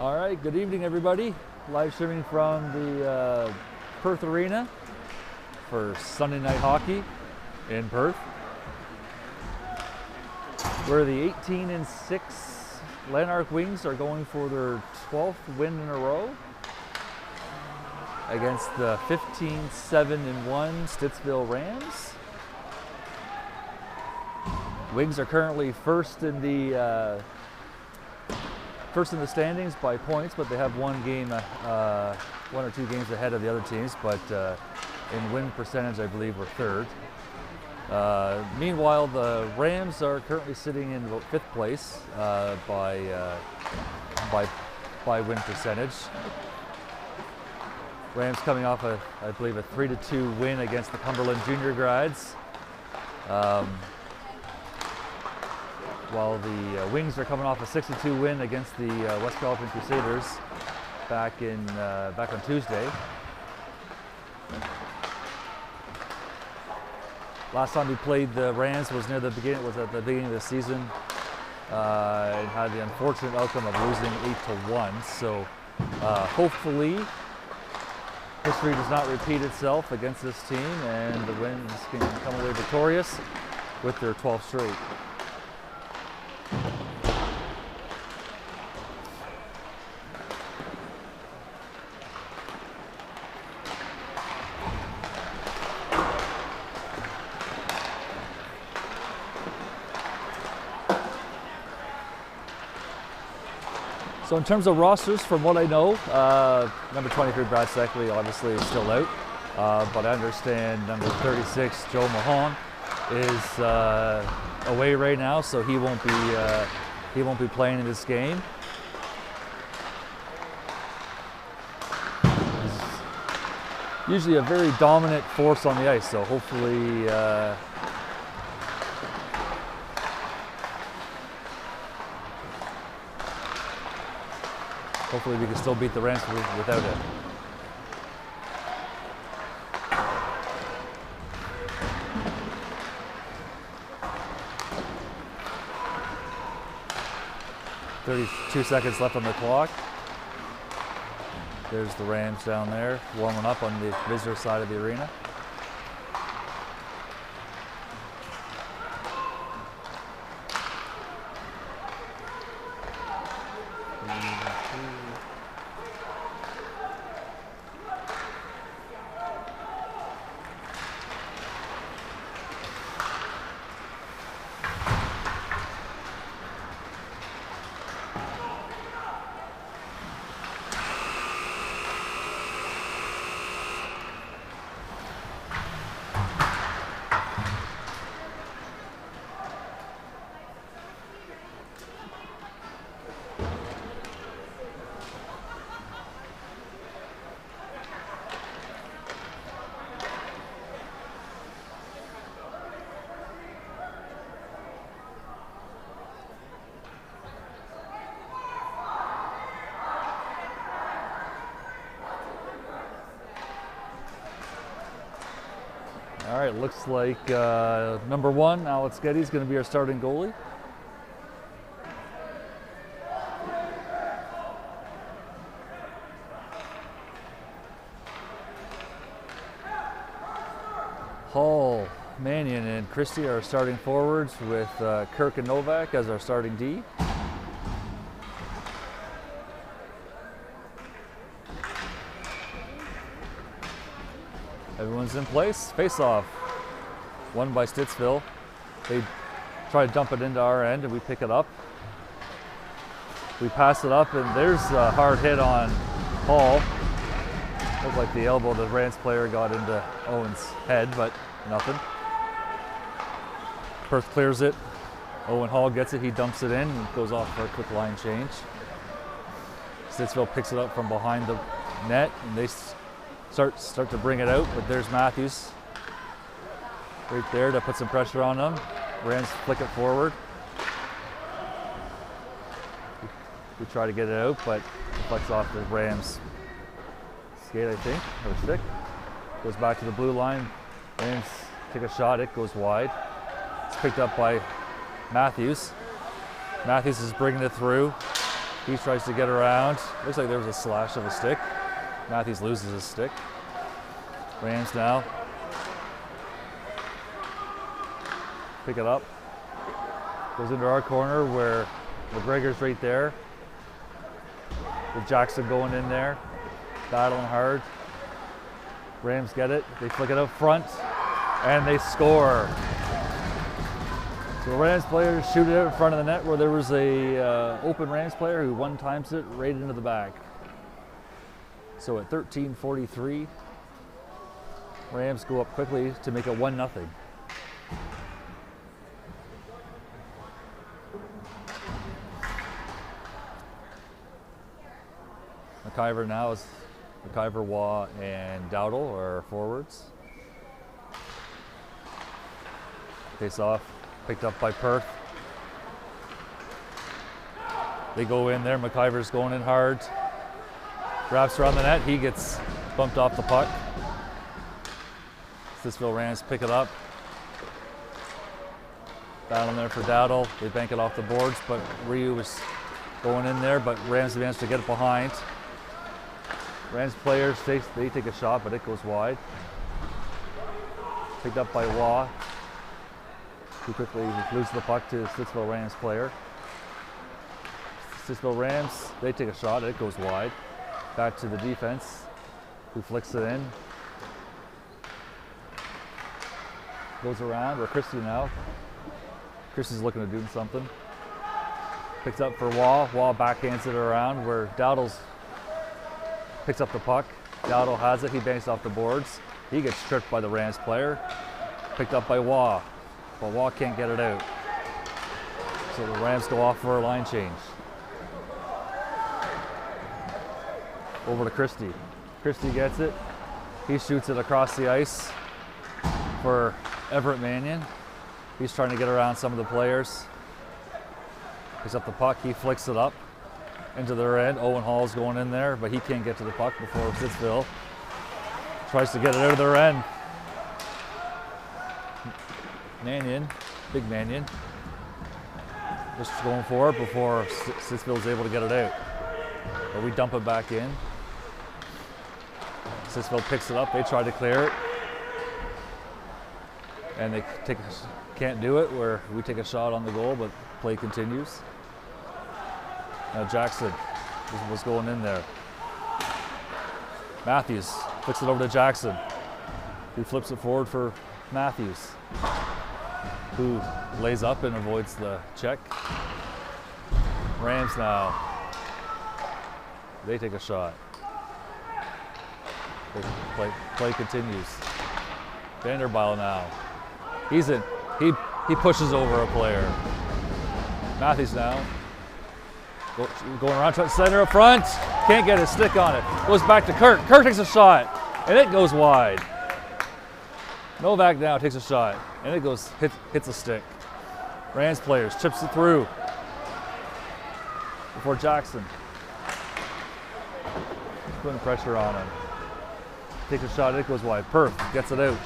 All right, good evening, everybody. Live streaming from the Perth Arena for Sunday night hockey in Perth. Where the 18-6 Lanark Wings are going for their 12th win in a row against the 15-7-1 Stittsville Rams. Wings are currently first in the standings by points, but they have one or two games ahead of the other teams. But in win percentage, I believe we're third. Meanwhile, the Rams are currently sitting in about fifth place by win percentage. Rams coming off I believe a 3-2 win against the Cumberland Junior Grads. While the Wings are coming off a 6-2 win against the West Gallipan Crusaders back on Tuesday. Last time we played the Rams was at the beginning of the season. It had the unfortunate outcome of losing 8-1. So hopefully history does not repeat itself against this team, and the Wings can come away victorious with their 12th straight. So in terms of rosters, from what I know, number 23 Brad Seckley obviously is still out, but I understand number 36 Joe Mahon is away right now, so he won't be playing in this game. He's usually a very dominant force on the ice, so hopefully we can still beat the Rams without him. "32 seconds left on the clock." There's the Rams down there warming up on the visitor side of the arena. All right, looks like number 1, Alex Getty, is going to be our starting goalie. Hall, Mannion, and Christie are starting forwards, with Kirk and Novak as our starting D. Everyone's in place. Face-off, won by Stittsville. They try to dump it into our end, and we pick it up. We pass it up, and there's a hard hit on Hall. Looked like the elbow of the Rams player got into Owen's head, but nothing. Perth clears it. Owen Hall gets it. He dumps it in and goes off for a quick line change. Stittsville picks it up from behind the net, and they start to bring it out, but there's Matthews right there to put some pressure on them. Rams flick it forward. We try to get it out, but it flicks off the Rams skate, I think, or stick. Goes back to the blue line. Rams take a shot, it goes wide. It's picked up by Matthews. Matthews is bringing it through. He tries to get around. Looks like there was a slash of a stick. Matthews loses his stick. Rams now. Pick it up. Goes into our corner where McGregor's right there. With Jackson going in there. Battling hard. Rams get it. They flick it up front. And they score. So the Rams players shoot it out in front of the net where there was a open Rams player who one times it right into the back. So at 13:43, Rams go up quickly to make it 1-0. McIver now is McIver, Waugh, and Dowdle are forwards. Face off, picked up by Perth. They go in there, McIver's going in hard. Wraps around the net, he gets bumped off the puck. Stittsville Rams pick it up. Battling there for Dowdle. They bank it off the boards, but Ryu was going in there, but Rams managed to get it behind. Rams players, they take a shot, but it goes wide. Picked up by Waugh, who quickly loses the puck to Stittsville Rams player. Stittsville Rams, they take a shot, it goes wide. Back to the defense, who flicks it in. Goes around, or Christie now. Christie's looking to do something. Picks up for Waugh. Waugh backhands it around where Dowdle's picks up the puck. Dowdle has it, he banks off the boards. He gets tripped by the Rams player. Picked up by Waugh, but Waugh can't get it out. So the Rams go off for a line change. Over to Christie. Christie gets it. He shoots it across the ice for Everett Mannion. He's trying to get around some of the players. Picks up the puck, he flicks it up into their end. Owen Hall's going in there, but he can't get to the puck before Stittsville tries to get it out of their end. Mannion, big Mannion, just going for it before Stittsville's able to get it out. But we dump it back in. Stittsville picks it up, they try to clear it. And they can't do it, where we take a shot on the goal, but play continues. Now Jackson was going in there. Matthews flicks it over to Jackson, who flips it forward for Matthews, who lays up and avoids the check. Rams now, they take a shot. Play continues. Vanderbilt now. He's in. He pushes over a player. Matthews now. Going around, trying to center up front. Can't get his stick on it. Goes back to Kirk. Kirk takes a shot, and it goes wide. Novak now takes a shot, and it goes hits a stick. Rams players chips it through before Jackson. Putting pressure on him. Takes a shot, it goes wide. Perth gets it out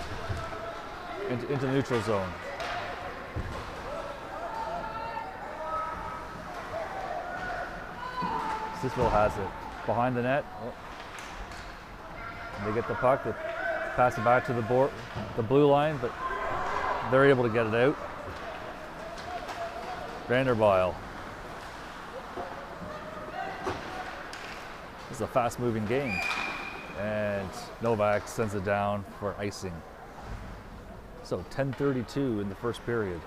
into the neutral zone. Stittsville has it behind the net. They get the puck, they pass it back to the blue line, but they're able to get it out. Vanderbilt. This is a fast-moving game, and Novak sends it down for icing. So 10:32 in the first period.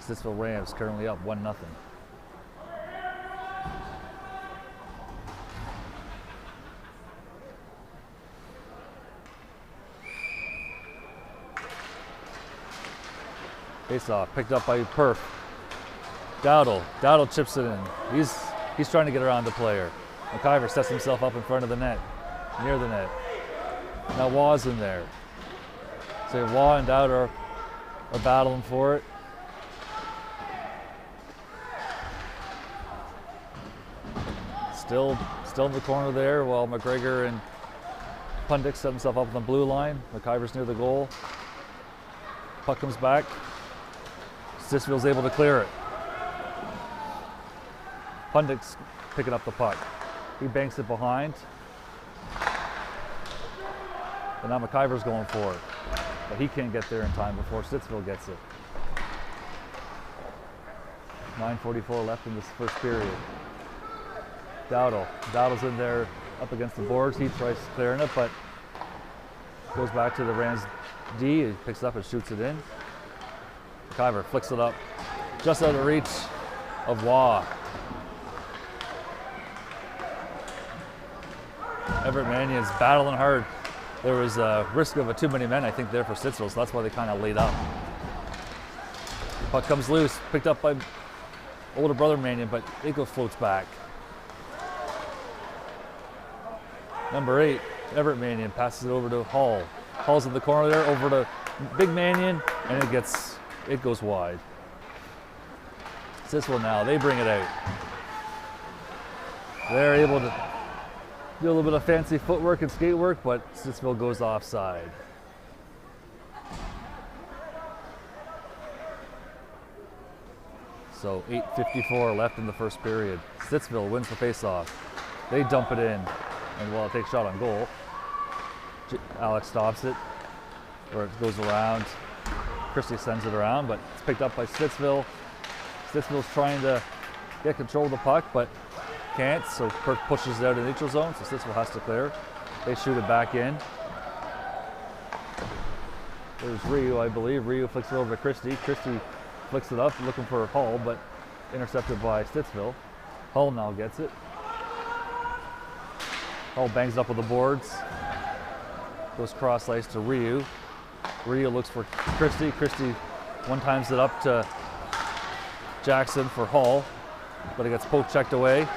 Stittsville Rams currently up 1-0. Face-off picked up by Perth. Dowdle chips it in. He's trying to get around the player. McIver sets himself up in front of the net, near the net. Now Waugh's in there. So Waugh and Dowdle are battling for it. Still in the corner there while McGregor and Pundick set himself up on the blue line. McIver's near the goal. Puck comes back. Stittsville's able to clear it. Pundick's picking up the puck. He banks it behind. And now McIver's going for it. But he can't get there in time before Stittsville gets it. 9:44 left in this first period. Dowdle's in there up against the boards. He tries clearing it, but goes back to the Rams D. He picks it up and shoots it in. McIver flicks it up just out of reach of Waugh. Everett Mannion's battling hard. There was a risk of a too many men, I think, there for Stittsville, so that's why they kind of laid up. Puck comes loose, picked up by older brother Mannion, but Eagle floats back. Number 8, Everett Mannion passes it over to Hall. Hall's in the corner there, over to Big Mannion, and it goes wide. Stittsville now, they bring it out. They're able to do a little bit of fancy footwork and skate work, but Stittsville goes offside. So 8:54 left in the first period. Stittsville wins the faceoff. They dump it in, and while it takes a shot on goal, Alex stops it, or it goes around. Christie sends it around, but it's picked up by Stittsville. Stittsville's trying to get control of the puck, but can't, so Perth pushes it out in the neutral zone, so Stittsville has to clear. They shoot it back in. There's Ryu, I believe. Ryu flicks it over to Christie. Christie flicks it up, looking for Hull, but intercepted by Stittsville. Hull now gets it. Hull bangs up with the boards. Goes cross ice to Ryu. Ryu looks for Christie. Christie one-times it up to Jackson for Hull, but it gets poke checked away.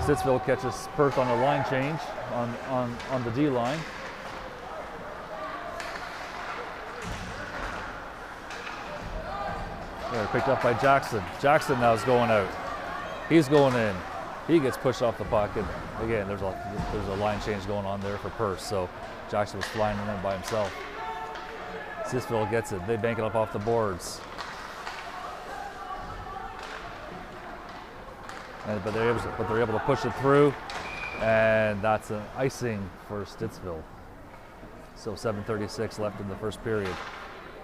Stittsville catches Perth on a line change on the D line. They're picked up by Jackson. Jackson now is going out. He's going in. He gets pushed off the puck, and again, there's a line change going on there for Perth. So Jackson was flying in by himself. Stittsville gets it. They bank it up off the boards. But they're able to push it through, and that's an icing for Stittsville. So 7:36 left in the first period.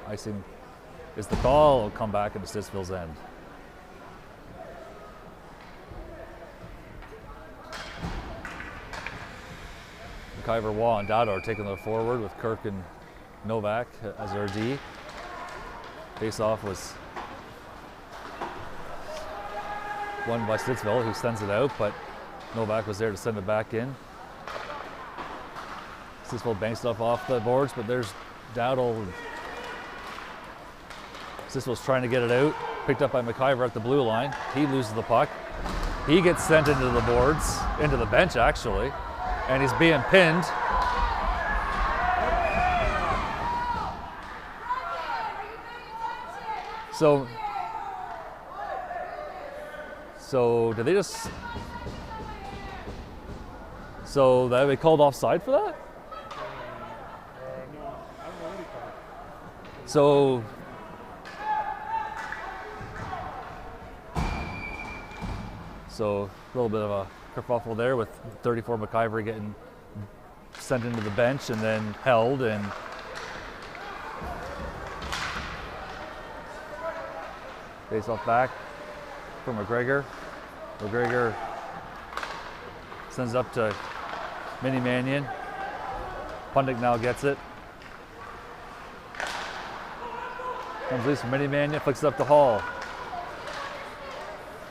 Icing is the call. It'll come back into Stittsville's end. McIver, Waugh, and Dowdo are taking it forward with Kirk and Novak as their D. Face-off was won by Stittsville, who sends it out, but Novak was there to send it back in. Stittsville banks stuff off the boards, but there's Dowdle. Stittsville's trying to get it out, picked up by McIver at the blue line. He loses the puck. He gets sent into the boards, into the bench actually, and he's being pinned. So did they just? So that they called offside for that? So a little bit of a kerfuffle there with 34 McIver getting sent into the bench and then held, and face off back for McGregor. McGregor sends it up to Mini Mannion. Pundick now gets it. Comes loose from Mini Mannion, flicks it up to Hall.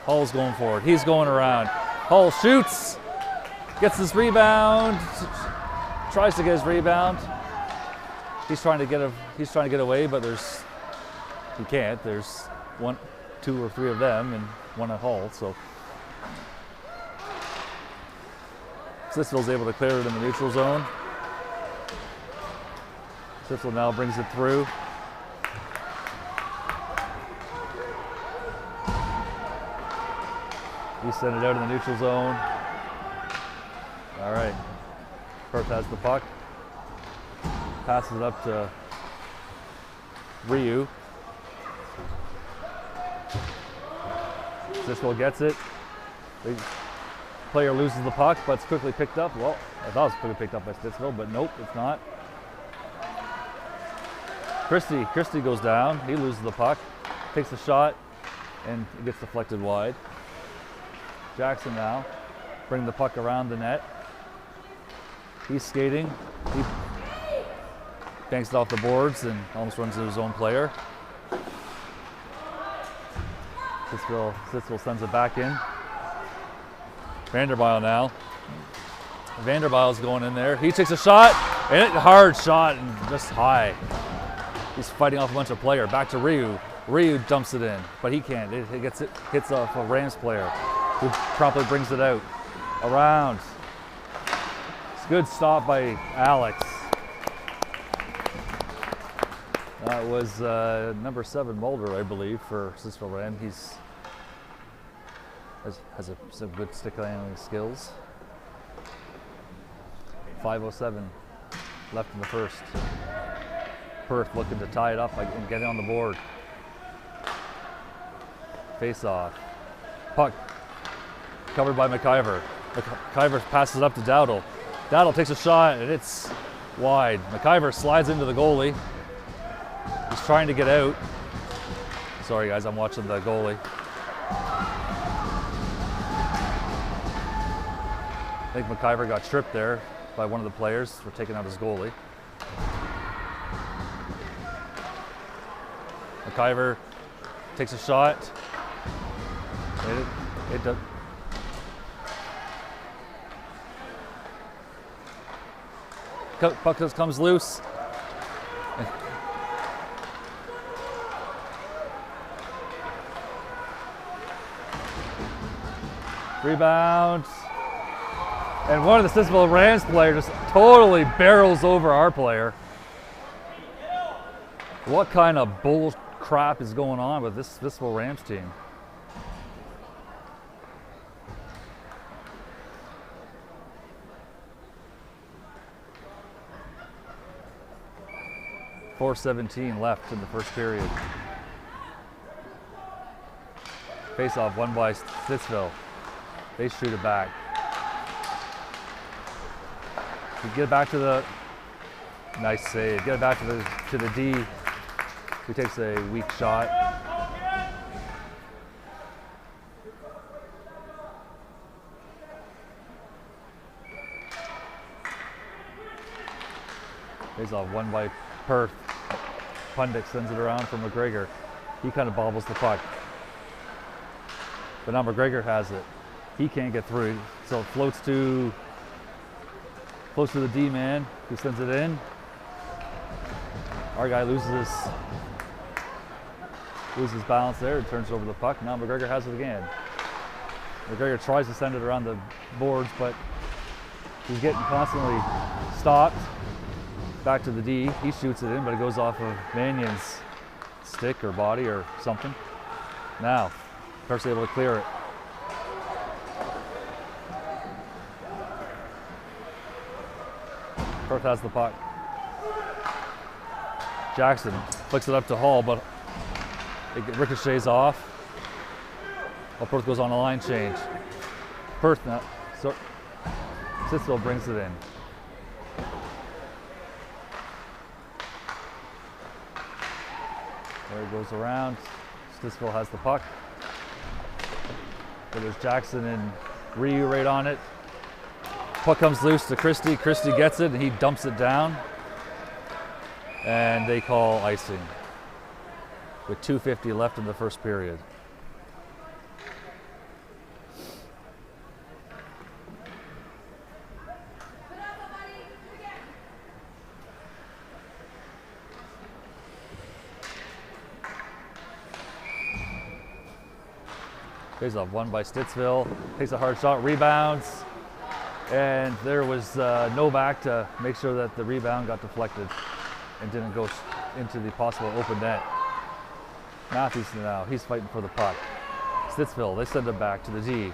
Hall's going forward. He's going around. Hall shoots, gets his rebound, tries to get his rebound. He's trying to get away, but he can't. There's 1, 2, or 3 of them, and one at Hall. So Stittsville's able to clear it in the neutral zone. Stittsville now brings it through. He sent it out in the neutral zone. All right, Perth has the puck. Passes it up to Ryu. Stittsville gets it. player loses the puck, but it's quickly picked up. Well, I thought it was quickly picked up by Stittsville, but nope, it's not. Christie goes down. He loses the puck, takes a shot, and it gets deflected wide. Jackson now, bring the puck around the net. He's skating. He banks it off the boards and almost runs into his own player. Stittsville sends it back in. Vanderbilt now. Vanderbilt's going in there. He takes a shot, and a hard shot and just high. He's fighting off a bunch of players. Back to Ryu. Ryu dumps it in, but he can't. It hits off a Rams player, who promptly brings it out. Around. It's a good stop by Alex. That was number 7 Mulder, I believe, for Stittsville Rams. He's has some good stick handling skills. 5:07 left in the first. Perth looking to tie it up and get it on the board. Face off. Puck covered by McIver. McIver passes it up to Dowdle. Dowdle takes a shot and it's wide. McIver slides into the goalie. He's trying to get out. Sorry guys, I'm watching the goalie. I think McIver got tripped there by one of the players for taking out his goalie. McIver takes a shot. It does. Puck comes loose. Rebound. And one of the Stittsville Rams players just totally barrels over our player. What kind of bull crap is going on with this Stittsville Rams team? .417 left in the first period. Face-off won by Stittsville. They shoot it back. We get back to the nice save. Get it back to the D, who takes a weak shot. Face-off won by Perth. Pundit sends it around for McGregor. He kind of bobbles the puck. But now McGregor has it. He can't get through, so it floats to the D-man, who sends it in. Our guy loses balance there and turns over the puck. Now McGregor has it again. McGregor tries to send it around the boards, but he's getting constantly stopped. Back to the D, he shoots it in, but it goes off of Mannion's stick or body or something. Now, Perth's able to clear it. Perth has the puck. Jackson flicks it up to Hall, but it ricochets off. While Perth goes on a line change. Perth now, so Stittsville brings it in. There it goes around. Stittsville has the puck. So there's Jackson and Ryu right on it. Puck comes loose to Christie. Christie gets it and he dumps it down. And they call icing with 2:50 left in the first period. Face-off won by Stittsville. Takes a hard shot, rebounds. And there was Novak to make sure that the rebound got deflected and didn't go into the possible open net. Matthews now, he's fighting for the puck. Stittsville, they send it back to the D.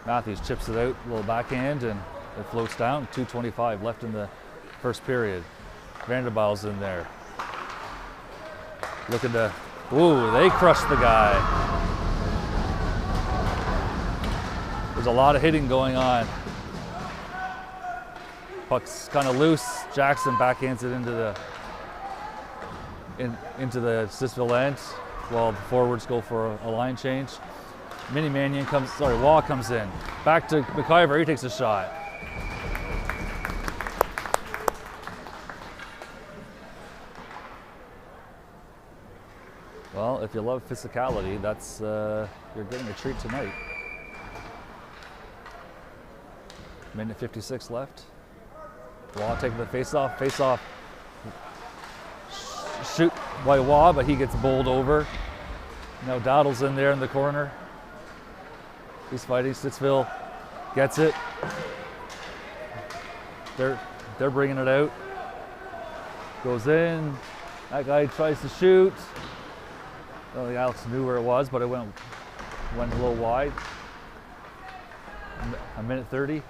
Matthews chips it out, a little backhand, and it floats down. 2:25 left in the first period. Vanderbilt's in there. Looking to Ooh, they crushed the guy. There's a lot of hitting going on. Puck's kind of loose. Jackson backhands it into the Stittsville end while the forwards go for a line change. Wall comes in. Back to McIver, he takes a shot. Well, if you love physicality, that's you're getting a treat tonight. Minute 56 left. Waugh taking the face-off. Shoot by Waugh, but he gets bowled over. Now Dowdle's in there in the corner. He's fighting. Stittsville gets it. They're bringing it out. Goes in. That guy tries to shoot. I don't think Alex knew where it was, but it went a little wide. A minute 30.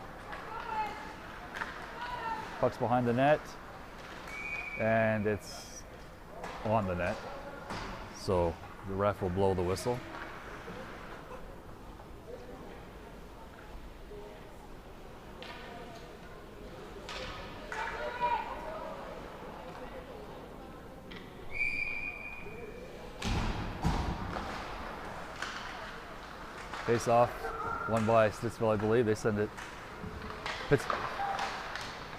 Puck's behind the net, and it's on the net. So the ref will blow the whistle. Face off, won by Stittsville, I believe. They send it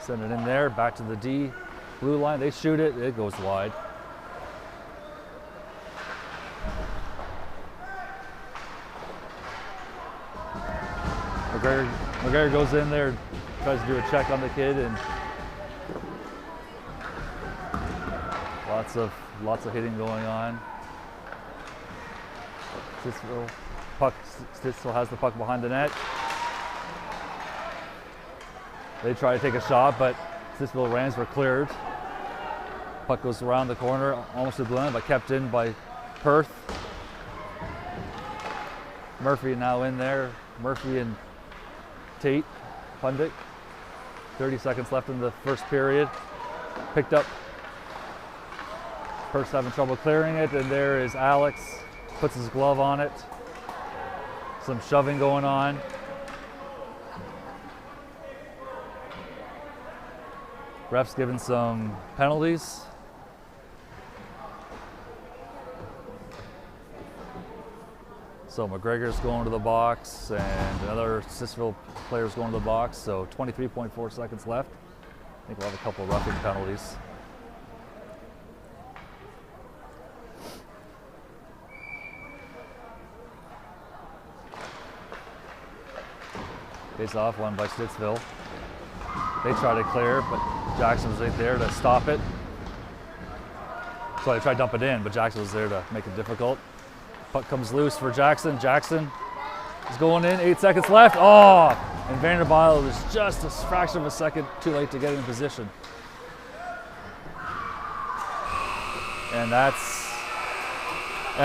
in there, back to the D blue line. They shoot it, it goes wide. McGregor goes in there, tries to do a check on the kid, and lots of hitting going on. Stittsville has the puck behind the net. They try to take a shot, but Stittsville Rams were cleared. Puck goes around the corner, almost to Glenn, but kept in by Perth. Murphy now in there. Murphy and Tate, Pundit. 30 seconds left in the first period. Picked up. Perth's having trouble clearing it, and there is Alex. Puts his glove on it. Some shoving going on. Ref's giving some penalties. So McGregor's going to the box, and another Stittsville player's going to the box. So 23.4 seconds left. I think we'll have a couple of roughing penalties. Face off, won by Stittsville. They try to clear, but Jackson was right there to stop it. So they tried to dump it in, but Jackson was there to make it difficult. Puck comes loose for Jackson. Jackson is going in, 8 seconds left. Oh, and Vanderbilt was just a fraction of a second too late to get in position. And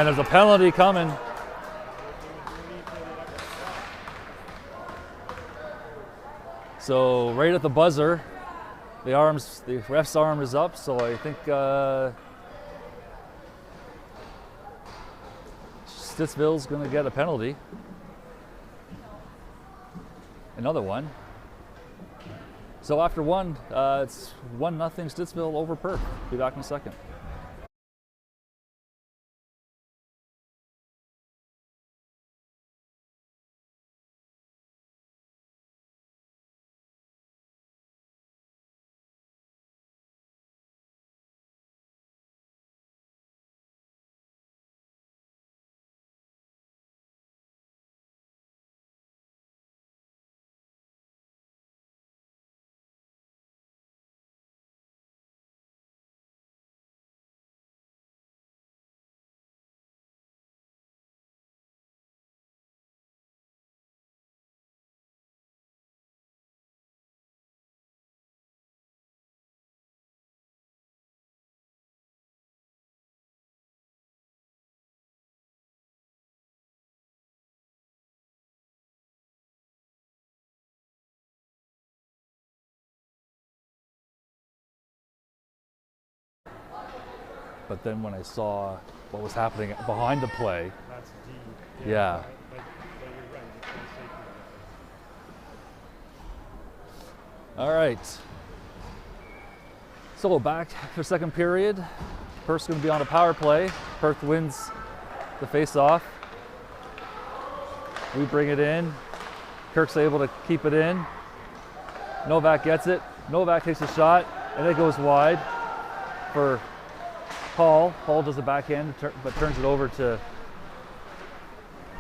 there's a penalty coming. So right at the buzzer, the ref's arm is up, so I think Stittsville's going to get a penalty. Another one. So after one, it's 1-0 Stittsville over Perth. Be back in a second. But then when I saw what was happening behind the play. That's deep. Yeah. But you're right. It's pretty safety. All right. So back for second period. Perth's going to be on a power play. Perth wins the face-off. We bring it in. Kirk's able to keep it in. Novak gets it. Novak takes a shot, and it goes wide for Paul. Paul does a backhand, but turns it over to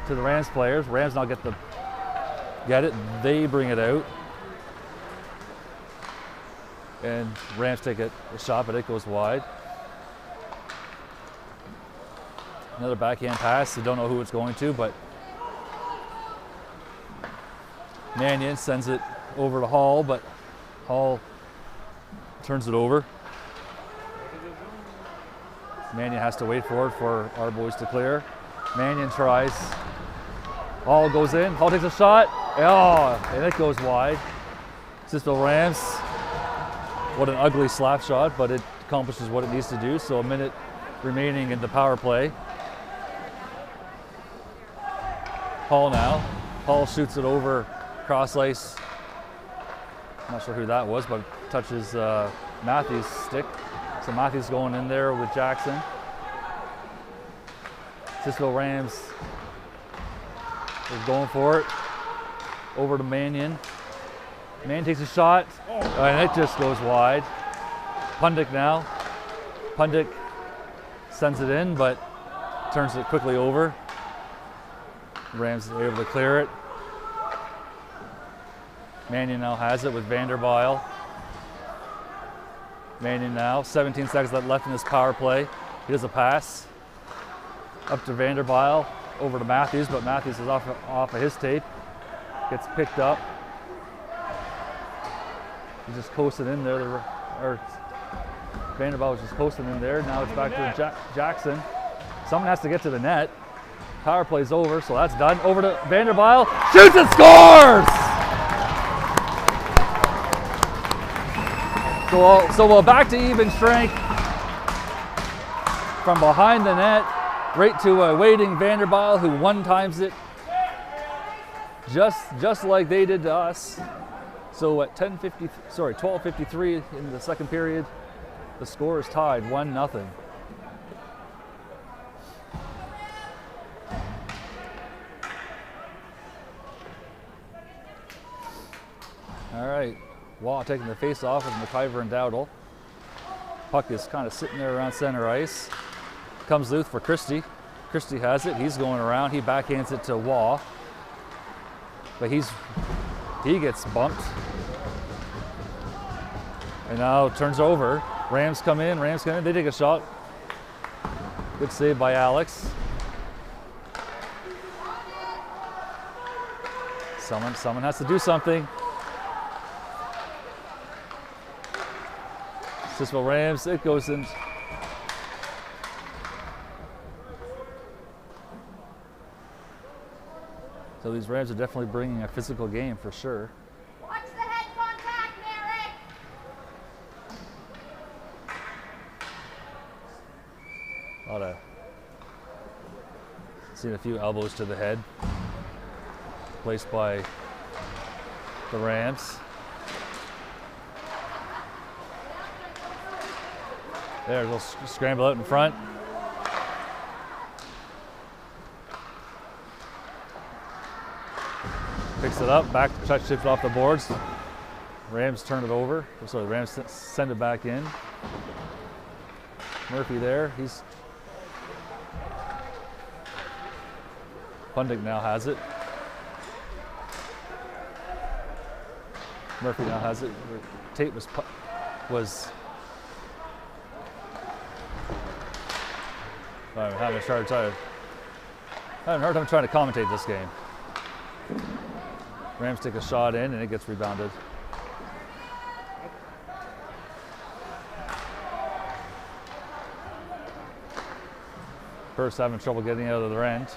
the Rams players. Rams now get it. They bring it out. And Rams take a shot, but it goes wide. Another backhand pass. You don't know who it's going to, but Mannion sends it over to Hall, but Hall turns it over. Mannion has to wait for it for our boys to clear. Mannion tries. Hall goes in. Hall takes a shot. Oh, and it goes wide. Stittsville Rams. What an ugly slap shot, but it accomplishes what it needs to do. So a minute remaining in the power play. Hall now. Hall shoots it over cross ice. Not sure who that was, but touches Matthews' stick. So Matthews going in there with Jackson. Stittsville Rams is going for it. Over to Mannion. Mannion takes a shot, and it just goes wide. Pundick now. Pundick sends it in, but turns it quickly over. Rams are able to clear it. Mannion now has it with Vanderbile. Mannion now, 17 seconds left in this power play. He does a pass up to Vanderbile, over to Matthews, but Matthews is off of his tape. Gets picked up. He's just coasting in there. Or Vanderbile was just coasting in there. Now it's back to Jackson. Someone has to get to the net. Power play's over, so that's done. Over to Vanderbile. Shoots and scores! So we're back to even strength from behind the net, right to a waiting Vanderbile who one-times it, just like they did to us. So at 12:53 in the second period, the score is tied 1-0. All right. Waugh taking the face off of McIver and Dowdle. Puck is kind of sitting there around center ice. Comes loose for Christie. Christie has it. He's going around. He backhands it to Waugh. But he gets bumped. And now turns over. Rams come in. They take a shot. Good save by Alex. Someone has to do something. Stittsville Rams, it goes in. So these Rams are definitely bringing a physical game for sure. Watch the head contact, Merrick! Seen a few elbows to the head placed by the Rams. There, they'll scramble out in front. Picks it up, back to touch shift off the boards. Rams turn it over. Sorry, the Rams send it back in. Murphy there, Pundick now has it. Murphy now has it. Tate was I'm having a hard time trying to commentate this game. Rams take a shot in and it gets rebounded. Perth's having trouble getting out of their end.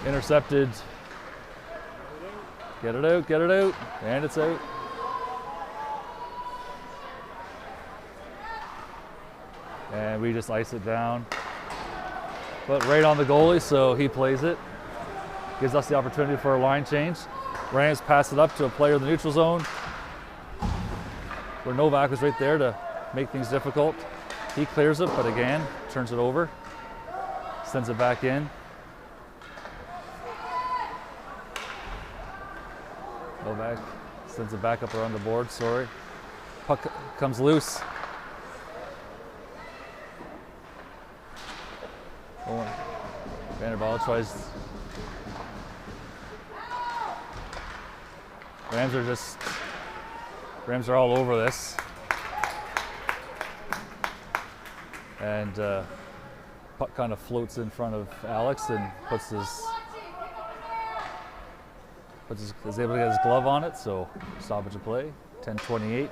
Intercepted. Get it out, and it's out. And we just ice it down. But right on the goalie, so he plays it. Gives us the opportunity for a line change. Rams pass it up to a player in the neutral zone, where Novak was right there to make things difficult. He clears it, but again, turns it over. Sends it back in. Novak sends it back up around the board, sorry. Puck comes loose. Owen Vanderbilt tries. Rams are all over this. And puck kind of floats in front of Alex and is able to get his glove on it, so stoppage of play, 10:28.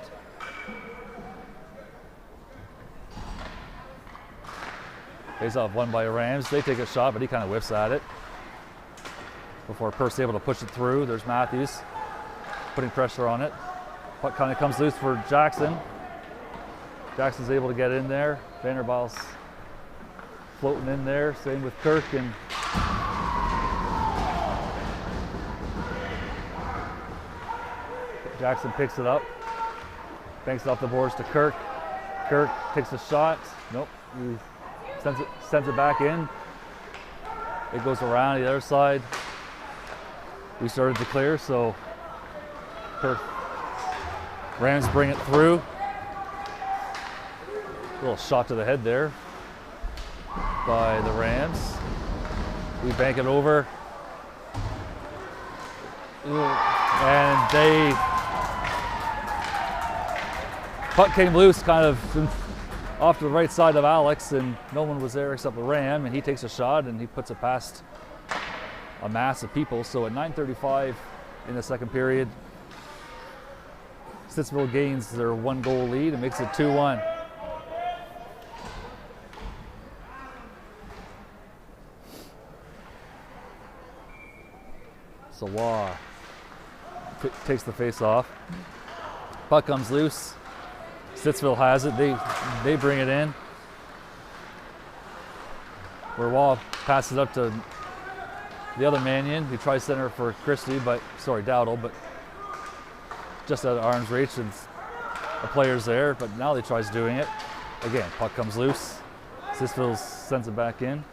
Face off won by Rams. They take a shot, but he kind of whiffs at it before Perth's able to push it through. There's Matthews putting pressure on it. Puck kind of comes loose for Jackson. Jackson's able to get in there. Vanderbilt's floating in there. Same with Kirk, and Jackson picks it up, banks it off the boards to Kirk. Kirk takes a shot. Nope. He sends it back in. It goes around the other side. We started to clear, so Perth Rams bring it through. A little shot to the head there by the Rams. We bank it over. And puck came loose kind of off to the right side of Alex, and no one was there except the Ram, and he takes a shot and he puts it past a mass of people. So at 9:35 in the second period, Stittsville gains their 1-goal lead and makes it 2-1. Sawa takes the face off. Puck comes loose. Stittsville has it. They bring it in. Where Wall passes it up to the other Mannion. He tries center for Dowdle, but just out of arm's reach, and a player's there. But now he tries doing it again. Puck comes loose. Stittsville sends it back in.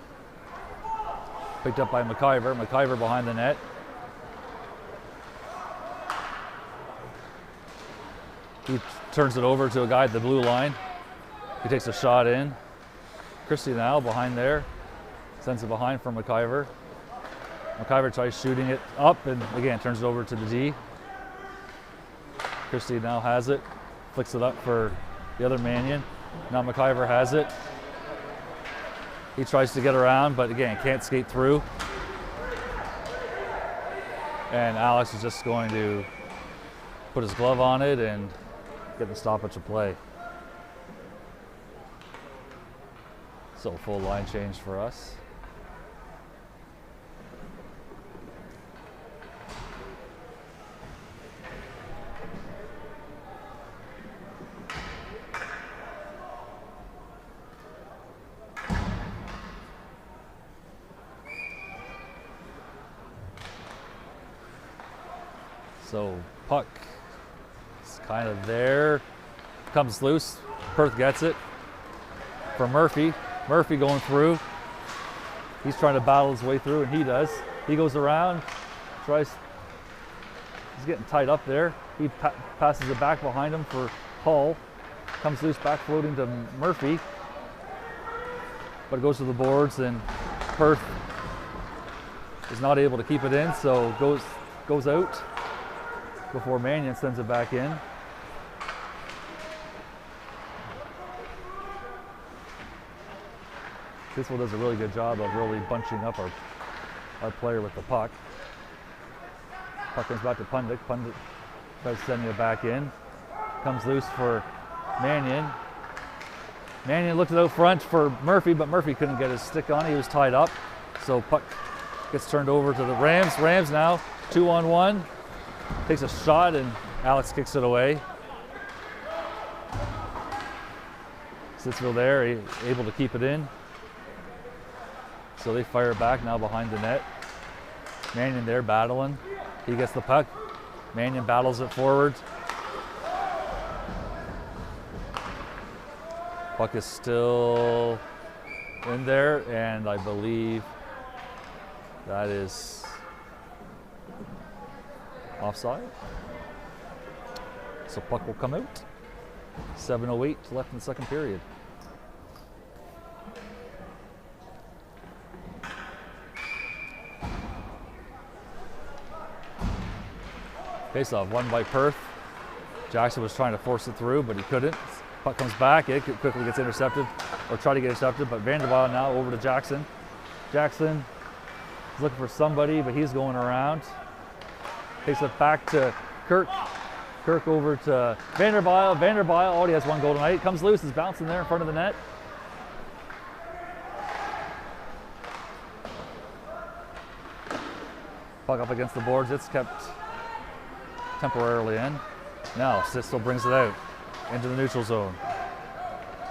Picked up by McIver. McIver behind the net. He turns it over to a guy at the blue line. He takes a shot in. Christie now behind there. Sends it behind for McIver. McIver tries shooting it up and again turns it over to the D. Christie now has it. Flicks it up for the other Mannion. Now McIver has it. He tries to get around, but again, can't skate through. And Alex is just going to put his glove on it and get the stoppage of play. So full line change for us. So puck is kind of there, comes loose. Perth gets it for Murphy. Murphy going through. He's trying to battle his way through, and he does. He goes around, he's getting tied up there. He passes it back behind him for Hull. Comes loose, back floating to Murphy. But it goes to the boards, and Perth is not able to keep it in, so goes out before Mannion sends it back in. Stittsville does a really good job of really bunching up our player with the puck. Puck comes back to Pundit. Pundit tries sending it back in. Comes loose for Mannion. Mannion looked out front for Murphy, but Murphy couldn't get his stick on it. He was tied up. So puck gets turned over to the Rams. Rams now 2-on-1. Takes a shot and Alex kicks it away. Stittsville there, able to keep it in. So they fire it back now behind the net. Mannion there battling. He gets the puck. Mannion battles it forward. Puck is still in there, and I believe that is offside. So puck will come out. 7:08 left in the second period. Face-off won by Perth. Jackson was trying to force it through, but he couldn't. Puck comes back, it quickly gets intercepted, or try to get intercepted, but Vanderbilt now over to Jackson. Jackson is looking for somebody, but he's going around. Takes it back to Kirk. Kirk over to Vanderbilt. Vanderbilt already has one goal tonight. Comes loose, is bouncing there in front of the net. Puck up against the boards, it's kept temporarily in. Now Stittsville brings it out into the neutral zone.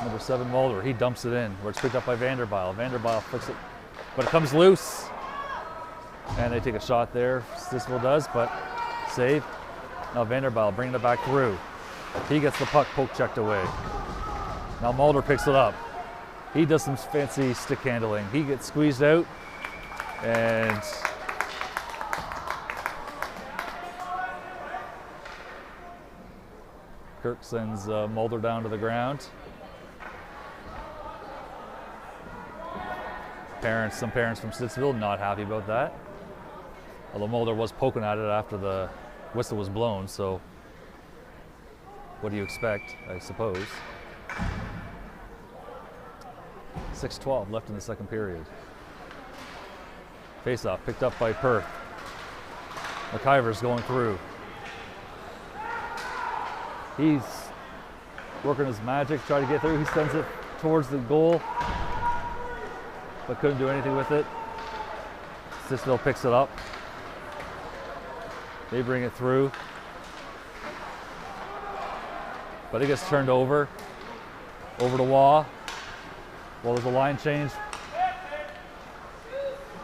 Number 7 Mulder, he dumps it in, where it's picked up by Vanderbilt. Vanderbilt flicks it, but it comes loose. And they take a shot there, Stittsville does, but save. Now Vanderbilt bringing it back through. He gets the puck poke checked away. Now Mulder picks it up. He does some fancy stick handling. He gets squeezed out, and Kirk sends Mulder down to the ground. Some parents from Stittsville not happy about that. Although Mulder was poking at it after the whistle was blown, so what do you expect, I suppose? 6:12 left in the second period. Face-off picked up by Perth. McIver's going through. He's working his magic, trying to get through. He sends it towards the goal, but couldn't do anything with it. Stittsville picks it up. They bring it through, but it gets turned over to Waugh. Well, there's a line change.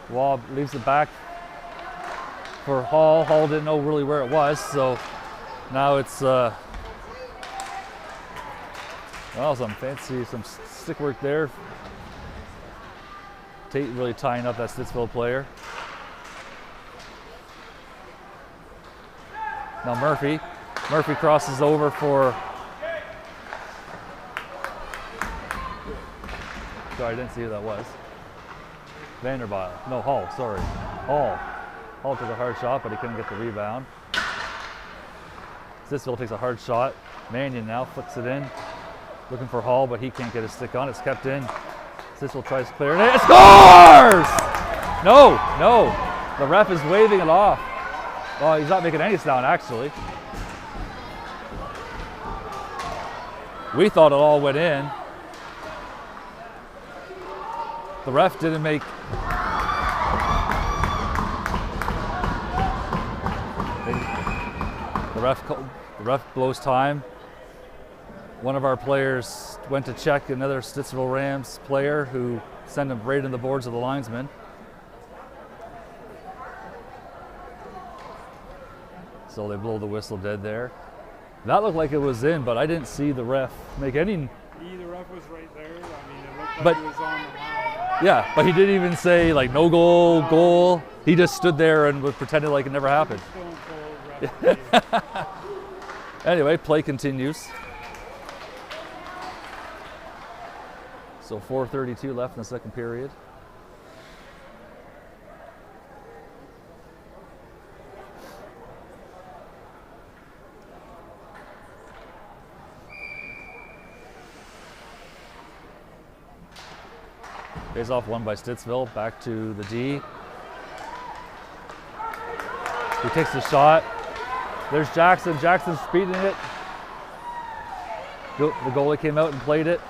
Waugh leaves it back for Hall. Hall didn't know really where it was, so now it's well, some stick work there. Tate really tying up that Stittsville player. Now Murphy crosses over for, sorry, I didn't see who that was. Vanderbilt, no, Hall, sorry. Hall took a hard shot, but he couldn't get the rebound. Stittsville takes a hard shot. Mannion now flicks it in, looking for Hall, but he can't get his stick on, it's kept in. Stittsville tries to clear it, it scores! No, the ref is waving it off. Well, he's not making any sound, actually. We thought it all went in. The ref didn't make... The ref blows time. One of our players went to check another Stittsville Rams player who sent him right in the boards of the linesman. So they blow the whistle dead there. That looked like it was in, but I didn't see the ref make any. The ref was right there. I mean, it looked like he was on the line. Yeah, but he didn't even say like no goal, goal. He just stood there and was pretending like it never happened. Anyway, play continues. So 4:32 left in the second period. Face off won by Stittsville, back to the D. He takes the shot. There's Jackson. Jackson's speeding it. The goalie came out and played it.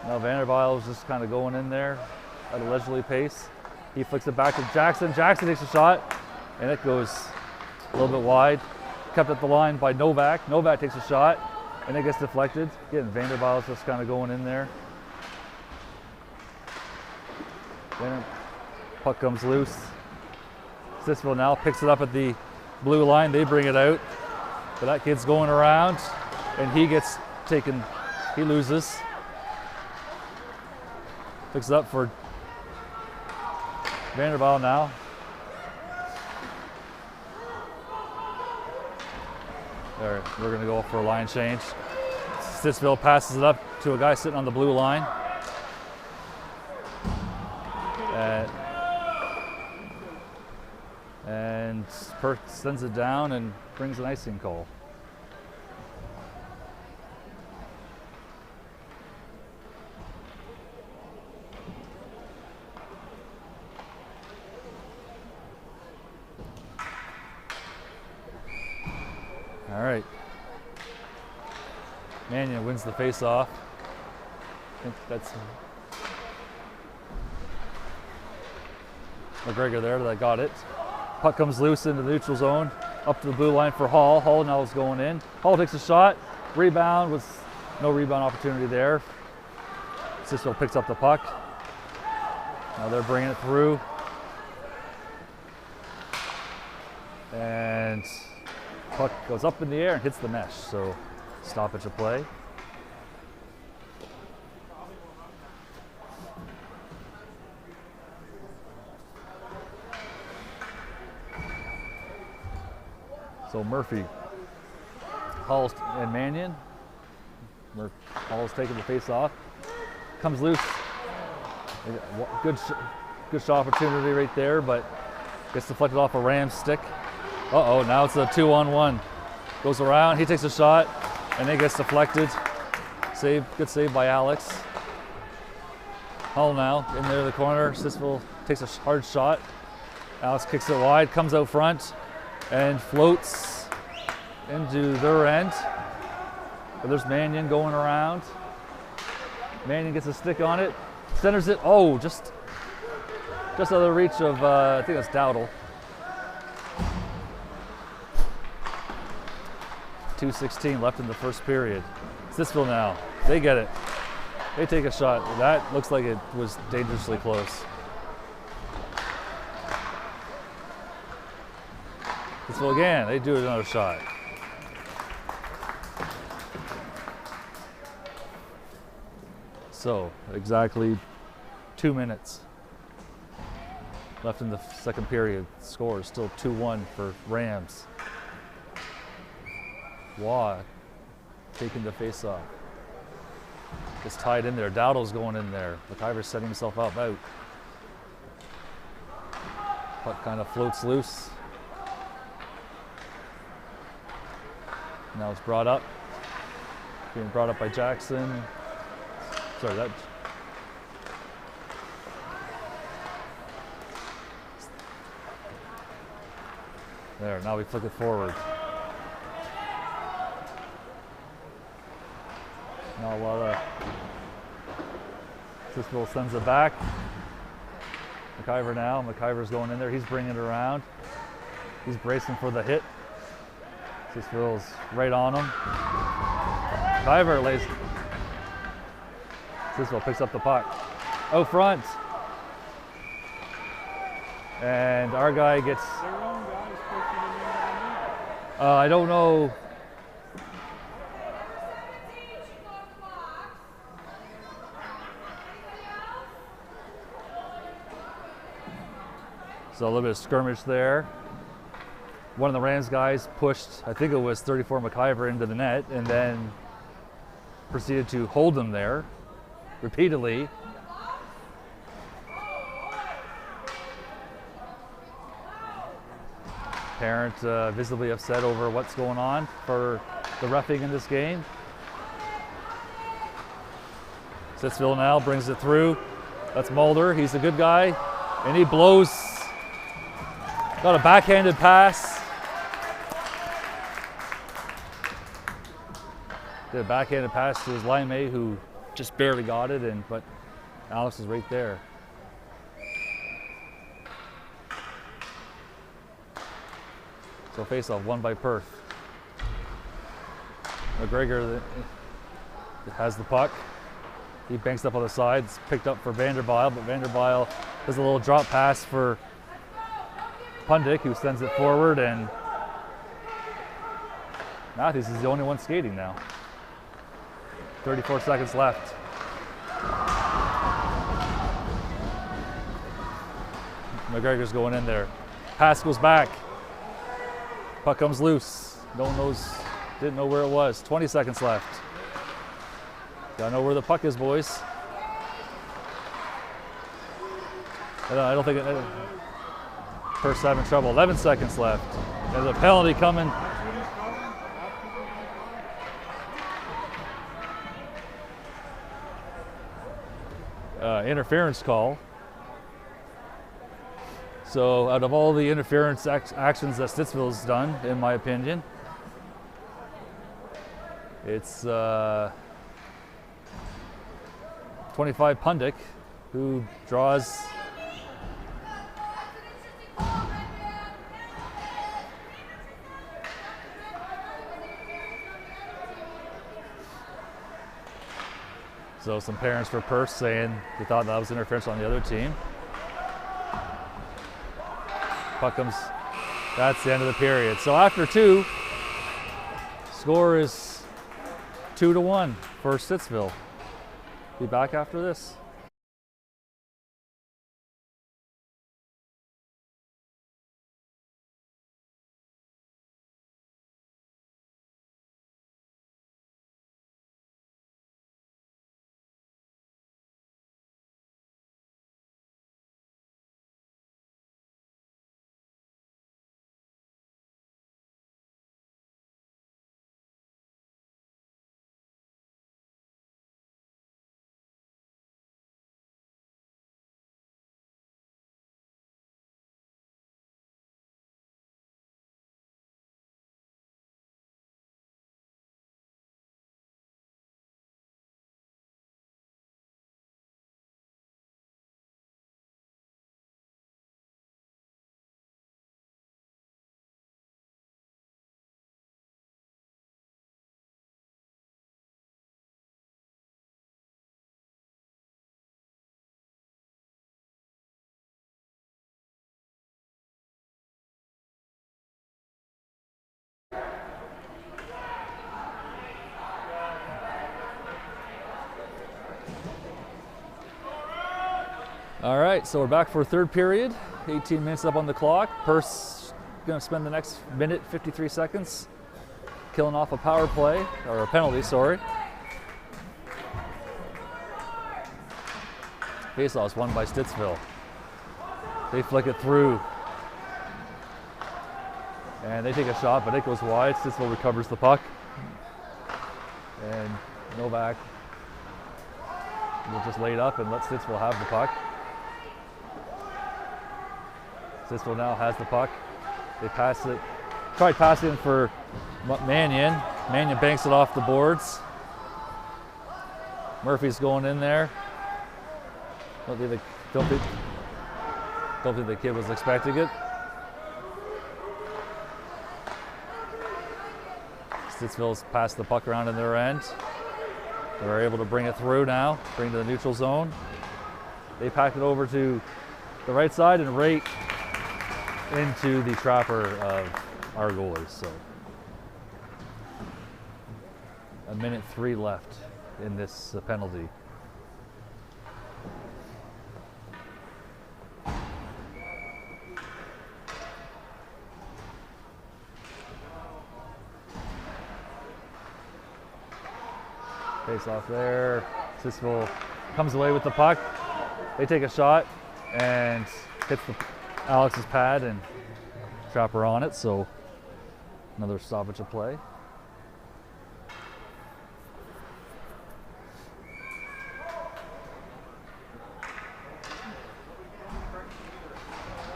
Now Vanderbilt was just kind of going in there at a leisurely pace. He flicks it back to Jackson. Jackson takes a shot, and it goes a little bit wide. kept at the line by Novak. Novak takes a shot, and it gets deflected. Again, Vanderbilt's just kind of going in there. Then puck comes loose. Stittsville now picks it up at the blue line. They bring it out. But that kid's going around, and he gets taken. He loses. Picks it up for Vanderbilt now. There, we're going to go for a line change. Stittsville passes it up to a guy sitting on the blue line. And Perth sends it down and brings an icing call. All right. Mannion wins the face-off. I think that's McGregor there that got it. Puck comes loose into the neutral zone, up to the blue line for Hall. Hall now is going in. Hall takes a shot. Rebound was no rebound opportunity there. Stittsville picks up the puck. Now they're bringing it through. And puck goes up in the air and hits the mesh. So stoppage of play. So Murphy, Hall, and Mannion. Hall's taking the face off. Comes loose. Good shot opportunity right there, but gets deflected off a Rams stick. Uh-oh, now it's a 2-on-1. Goes around, he takes a shot, and it gets deflected. Good save by Alex. Hall now in there in the corner. Stittsville takes a hard shot. Alex kicks it wide, comes out front, and floats into their end. But there's Mannion going around. Mannion gets a stick on it, centers it. Oh, just out of the reach of, I think that's Dowdle. 2:16 left in the first period. Stittsville now, they get it. They take a shot. That looks like it was dangerously close. Stittsville again, they do another shot. So, exactly 2 minutes left in the second period. Score is still 2-1 for Rams. Waugh taking the face off. It's tied in there. Dowdle's going in there. McIver's setting himself up out. Puck kind of floats loose. Now it's brought up. Being brought up by Jackson. Sorry, that. There, now we flick it forward. Not a lot of. Stittsville sends it back. McIver now. McIver's going in there. He's bringing it around. He's bracing for the hit. Stittsville's right on him. McIver lays. Stittsville picks up the puck. Out front. And our guy gets. I don't know. So a little bit of skirmish there. One of the Rams guys pushed, I think it was 34 McIver into the net, and then proceeded to hold him there repeatedly. Parent visibly upset over what's going on for the reffing in this game. Stittsville now brings it through. That's Mulder. He's a good guy, and he blows. Got a backhanded pass. Did a backhanded pass to his line mate who just barely got it, but Alex is right there. So face-off won by Perth. McGregor has the puck. He banks up on the side. It's picked up for Vanderbilt, but Vanderbilt does a little drop pass for Pundick, who sends it forward, and Matthews is the only one skating now. 34 seconds left. McGregor's going in there. Pass goes back. Puck comes loose. No one knows, didn't know where it was. 20 seconds left. Gotta know where the puck is, boys. I don't think Perth's having trouble. 11 seconds left. There's a penalty coming. Interference call. So out of all the interference actions that Stittsville's done, in my opinion, it's 25 Pundick, who draws so some parents for Perth saying they thought that was interference on the other team. Puck comes, that's the end of the period. So after 2, score is 2-1 for Stittsville. Be back after this. All right, so we're back for a third period. 18 minutes up on the clock. Perth's going to spend the next minute, 53 seconds, killing off a power play, or a penalty, sorry. Faceoff's won by Stittsville. They flick it through. And they take a shot, but it goes wide. Stittsville recovers the puck. And Novak will just lay it up and let Stittsville have the puck. Stittsville now has the puck. They pass it, tried passing for Mannion. Mannion banks it off the boards. Murphy's going in there. Don't think the kid was expecting it. Stittsville's passed the puck around in their end. They're able to bring it through now, bring to the neutral zone. They pack it over to the right side and right into the trapper of our goalies. So 1:03 left in this penalty. Face off there. Stittsville comes away with the puck. They take a shot and hits Alex's pad and trapper on it. So another stoppage of play.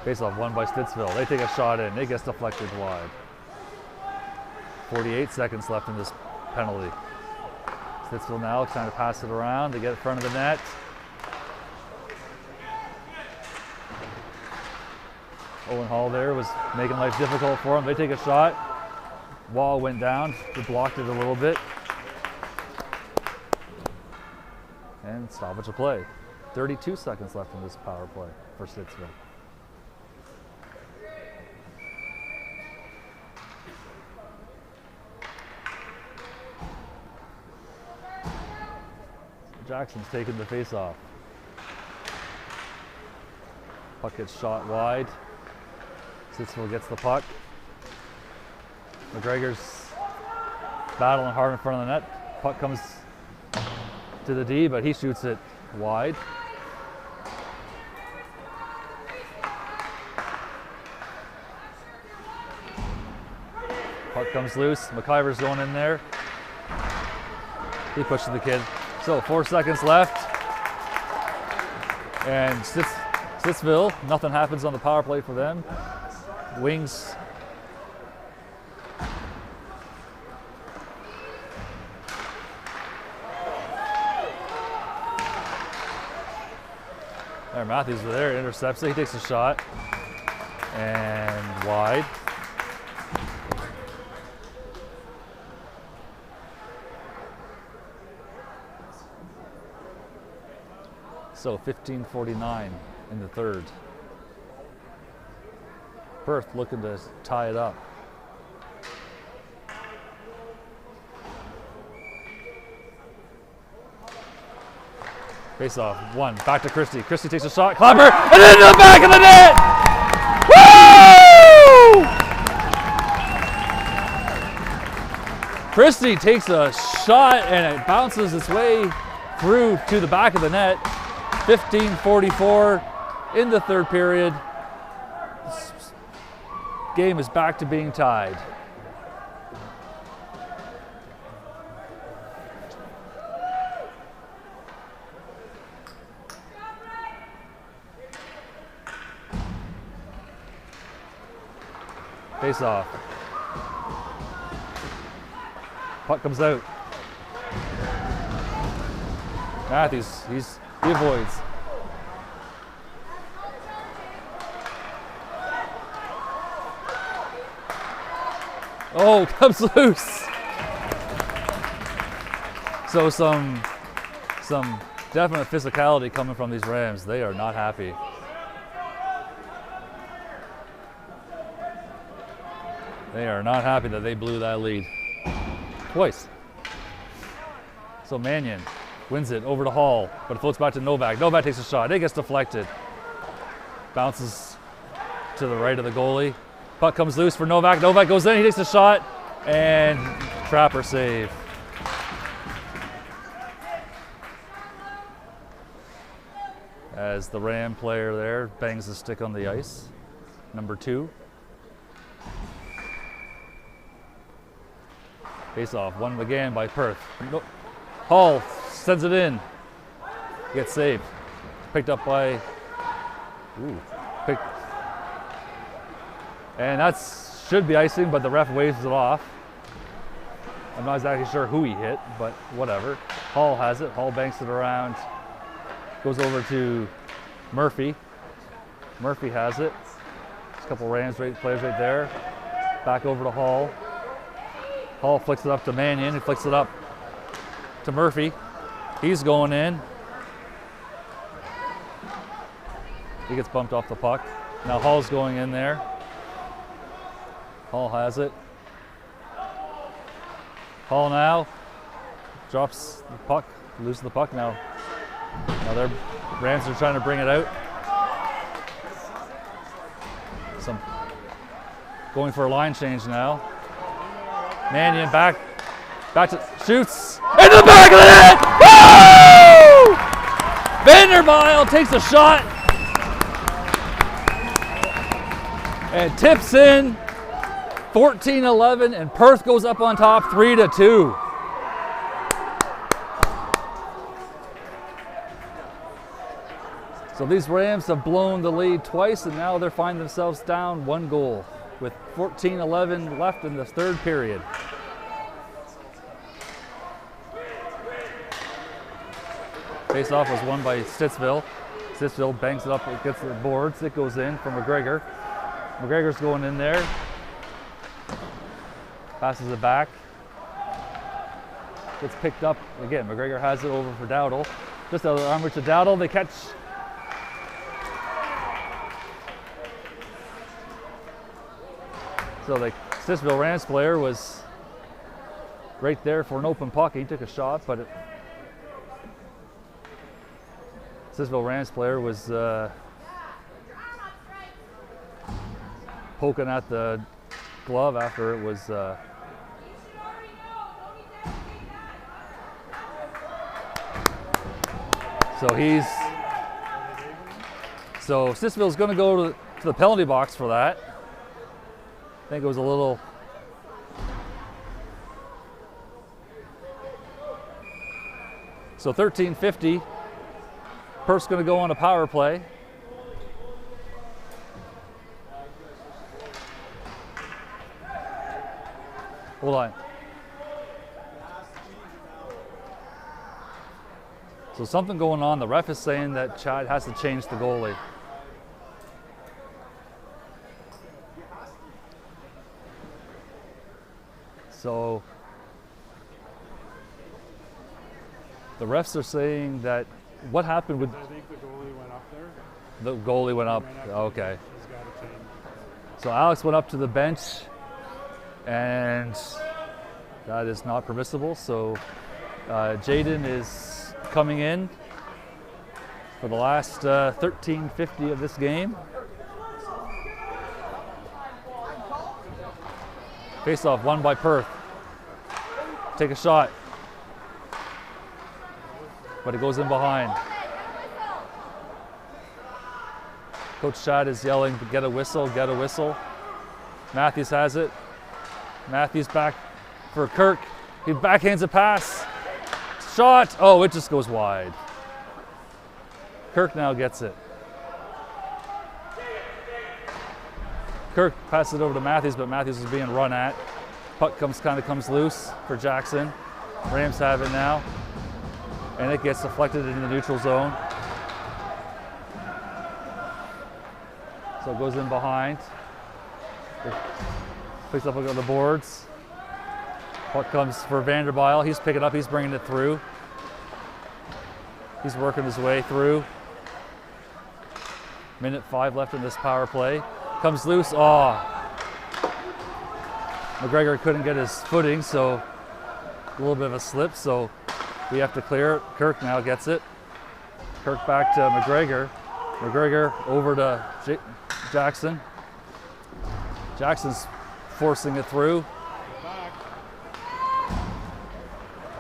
Face off won by Stittsville. They take a shot in. It gets deflected wide. 48 seconds left in this penalty. Stittsville now trying to pass it around to get in front of the net. Owen Hall there was making life difficult for them. They take a shot. wall went down. We blocked it a little bit. And stoppage of play. 32 seconds left in this power play for Stittsville. Jackson's taking the face off. Puck gets shot wide. Stittsville gets the puck. McGregor's battling hard in front of the net. Puck comes to the D, but he shoots it wide. Puck comes loose. McIver's going in there. He pushes the kid. So 4 seconds left. And Stittsville, nothing happens on the power play for them. Wings. There, Matthews was there, intercepts it. He takes a shot. And wide. So 15:49 in the third. Perth looking to tie it up. Face off, one, back to Christie. Christie takes a shot, Clapper, and into the back of the net! Woo! Christie takes a shot and it bounces its way through to the back of the net. 15:44 in the third period. This game is back to being tied. Face off. Puck comes out. Matthews, he avoids. Oh, comes loose. So some definite physicality coming from these Rams. They are not happy. They are not happy that they blew that lead twice. So Mannion wins it over to Hall, but it floats back to Novak. Novak takes a shot. It gets deflected. Bounces to the right of the goalie. Puck comes loose for Novak. Novak goes in. He takes a shot. And trapper save. As the Ram player there bangs the stick on the ice. Number 2. Face off. Won again by Perth. Hall sends it in. Gets saved. Picked up by. And that should be icing, but the ref waves it off. I'm not exactly sure who he hit, but whatever. Hall has it. Hall banks it around. Goes over to Murphy. Murphy has it. There's a couple Rams players right there. Back over to Hall. Hall flicks it up to Mannion. He flicks it up to Murphy. He's going in. He gets bumped off the puck. Now Hall's going in there. Hall has it. Hall now drops the puck, loses the puck now. Now their Rams are trying to bring it out. Some going for a line change now. Mannion back to shoots into the back of the net. Woo! Vanderbilt takes a shot and tips in. 14-11, and Perth goes up on top 3-2. So these Rams have blown the lead twice, and now they're finding themselves down 1 goal with 14-11 left in the third period. Face-off was won by Stittsville. Stittsville bangs it up, it gets the boards, it goes in from McGregor. McGregor's going in there. Passes it back. Gets picked up. Again, McGregor has it over for Dowdle. Just out of the arm reach of Dowdle. They catch. So the Stittsville Rams player was right there for an open puck. He took a shot, but Stittsville Rams player was poking at the glove after it was so Stittsville's going to go to the penalty box for that. I think it was a little. So 13:50. Perth's going to go on a power play. Hold on. So something going on. The ref is saying that Chad has to change the goalie. So the refs are saying that what happened with. I think the goalie went up there. The goalie went up. Okay. He's got to change. So Alex went up to the bench, and that is not permissible. So Jaden is coming in for the last 13:50 of this game. Face-off won by Perth. Take a shot. But it goes in behind. Coach Chad is yelling, get a whistle, get a whistle. Matthews has it. Matthews back for Kirk. He backhands a pass. Shot. Oh, it just goes wide. Kirk now gets it. Kirk passes it over to Matthews, but Matthews is being run at. Puck kind of comes loose for Jackson. Rams have it now. And it gets deflected into the neutral zone. So it goes in behind. Picks up on the boards. Puck comes for Vanderbilt. He's picking up, he's bringing it through. He's working his way through. Minute 5 left in this power play. Comes loose. Oh. McGregor couldn't get his footing, so a little bit of a slip, so we have to clear it. Kirk now gets it. Kirk back to McGregor. McGregor over to Jackson. Jackson's forcing it through.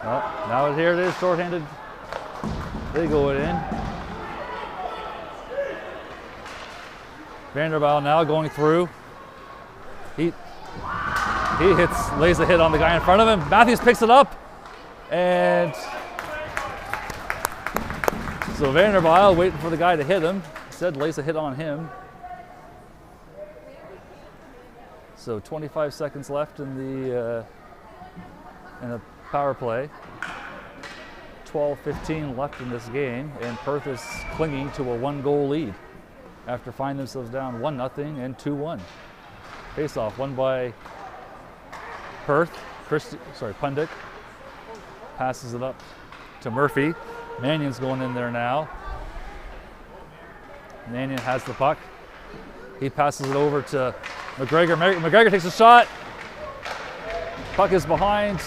Oh, now here it is, shorthanded. They go it in. Vanderbilt now going through. He lays a hit on the guy in front of him. Matthews picks it up, and so Vanderbilt waiting for the guy to hit him. Instead, lays a hit on him. So 25 seconds left in the power play. 12:15 left in this game, and Perth is clinging to a 1-goal lead after finding themselves down 1-0 and 2-1. Face-off won by Perth. Pundit passes it up to Murphy. Mannion's going in there now. Mannion has the puck. He passes it over to McGregor. McGregor takes a shot. Puck is behind.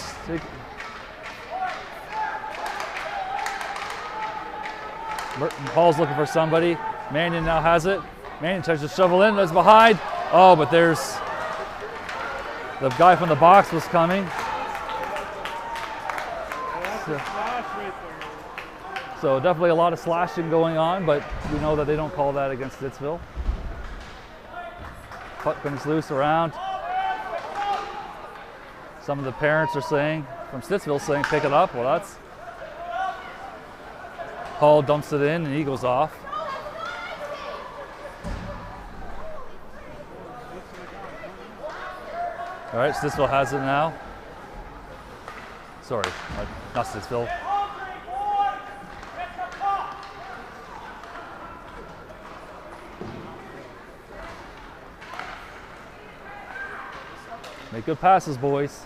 Hall's looking for somebody. Mannion now has it. Mannion tries to shovel in. That's behind. Oh, but there's the guy from the box was coming. So definitely a lot of slashing going on, but we know that they don't call that against Stittsville. Puck comes loose around. Some of the parents are saying, from Stittsville, saying pick it up. Well, that's Hall dumps it in and he goes off. All right, Stittsville has it now. Sorry, not Stittsville. Make good passes, boys.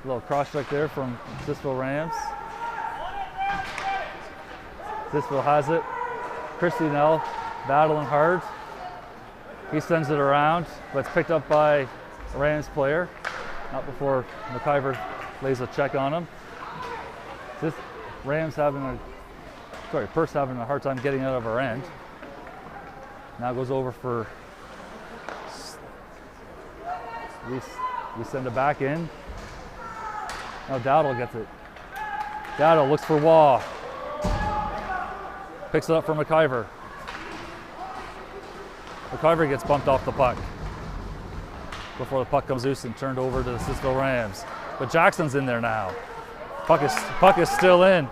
A little cross check there from Stittsville Rams. Stittsville has it. Christie now battling hard. He sends it around, but it's picked up by a Rams player. Not before McIver lays a check on him. This Perth's having a hard time getting out of our end. Now goes over for, we send it back in. Now Dowdle gets it. Dowdle looks for Waugh. Picks it up for McIver. McIver gets bumped off the puck before the puck comes loose and turned over to the Stittsville Rams. But Jackson's in there now. Puck is still in.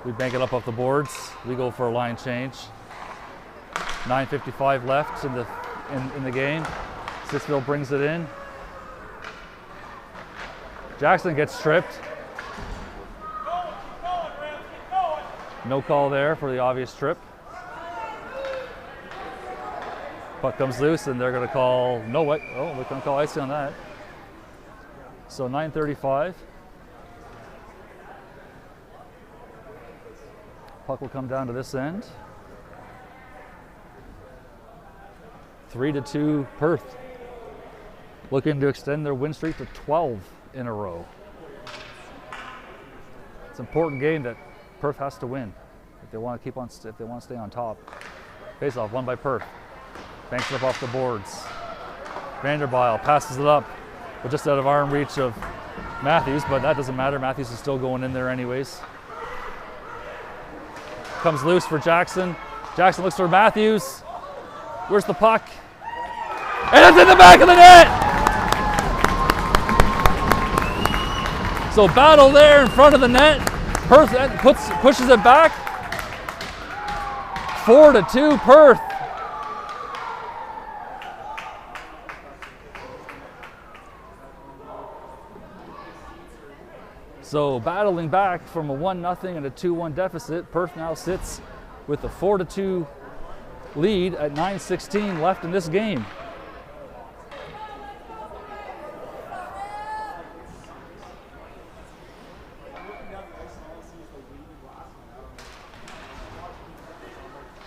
We bank it up off the boards. We go for a line change. 9:55 left in the game. Stittsville brings it in. Jackson gets stripped. No call there for the obvious trip. Puck comes loose and they're going to call they're going to call icing on that. So 9:35. Puck will come down to this end. 3-2 Perth, looking to extend their win streak to 12 in a row. It's an important game that Perth has to win if they want to stay on top. Face off won by Perth. Banks it up off the boards. Vanderbile passes it up, but just out of arm reach of Matthews, but that doesn't matter. Matthews is still going in there anyways. Comes loose for Jackson. Jackson looks for Matthews. Where's the puck? And it's in the back of the net! So battle there in front of the net. Perth pushes it back. 4-2 Perth. So battling back from a 1-0 and a 2-1 deficit, Perth now sits with a 4-2 lead at 9:16 left in this game.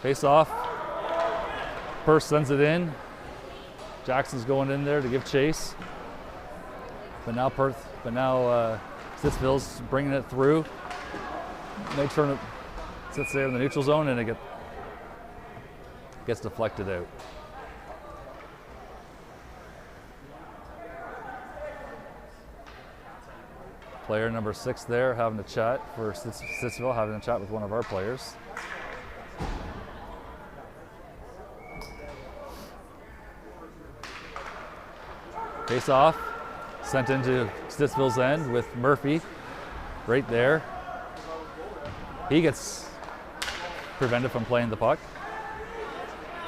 Face off. Perth sends it in. Jackson's going in there to give chase. But now Stittsville's bringing it through. They turn it, sits there in the neutral zone, and it gets deflected out. Player number 6 there having a chat for Stittsville, having a chat with one of our players. Face off, sent into Stittsville's end with Murphy right there. He gets prevented from playing the puck.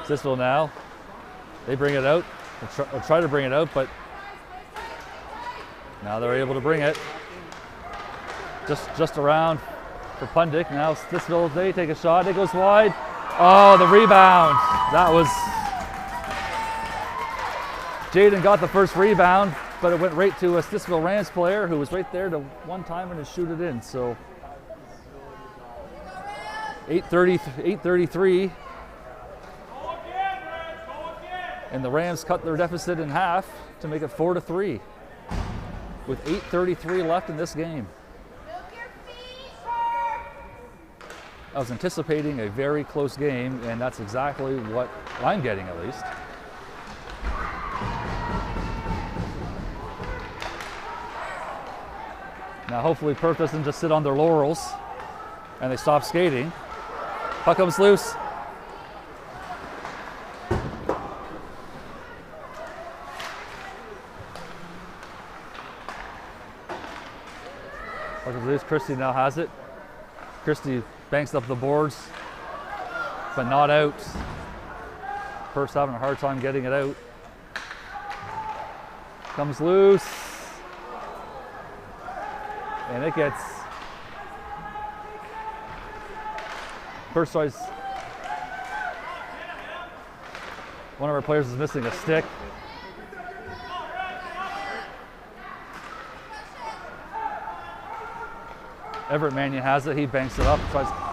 Stittsville now, they bring it out, or try to bring it out, but now they're able to bring it. Just around for Pundick. Now Stittsville, they take a shot, it goes wide. Oh, the rebound. That was, Jaden got the first rebound, but it went right to a Stittsville Rams player who was right there to one time and to shoot it in. So 8:33. And the Rams cut their deficit in half to make it 4-3 with 8:33 left in this game. I was anticipating a very close game, and that's exactly what I'm getting at least. Now hopefully Perth doesn't just sit on their laurels and they stop skating. Puck comes loose. Puck comes loose. Christie now has it. Christie banks up the boards, but not out. Perth's having a hard time getting it out. Comes loose. And it gets Perth tries. One of our players is missing a stick. Everett Mannion has it. He banks it up.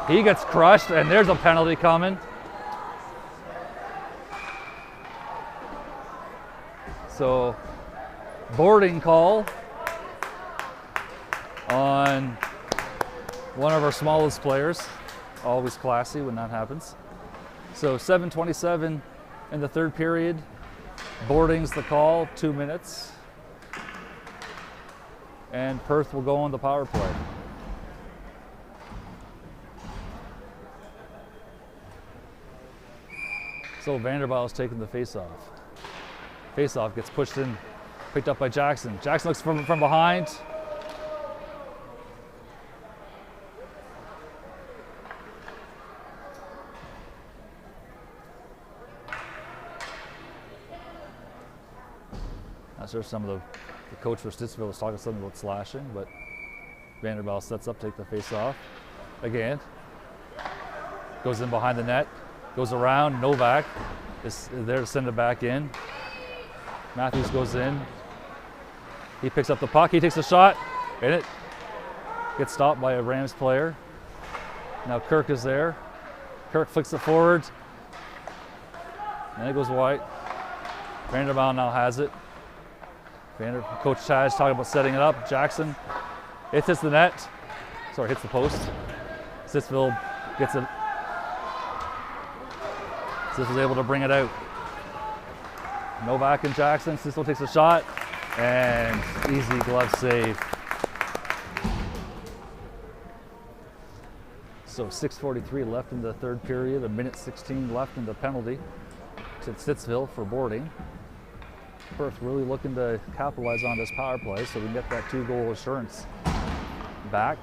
He gets crushed, and there's a penalty coming. So, boarding call on one of our smallest players. Always classy when that happens. So 7:27 in the third period. Boarding's the call, 2 minutes. And Perth will go on the power play. So Vanderbilt is taking the face-off. Face-off gets pushed in, picked up by Jackson. Jackson looks from behind. Not sure if some of the coach for Stittsville was talking something about slashing, but Vanderbilt sets up, take the face-off. Again, goes in behind the net. Goes around, Novak is there to send it back in. Matthews goes in. He picks up the puck, he takes a shot, and it gets stopped by a Rams player. Now Kirk is there. Kirk flicks it forward, and it goes wide. Vanderbilt now has it. Coach Chaz talking about setting it up. Jackson, it hits the net. Sorry, hits the post. Stittsville gets it. Stittsville was able to bring it out. Novak and Jackson. Stittsville takes a shot, and easy glove save. So 6:43 left in the third period, 1:16 left in the penalty to Stittsville for boarding. Perth really looking to capitalize on this power play so we can get that 2-goal assurance back.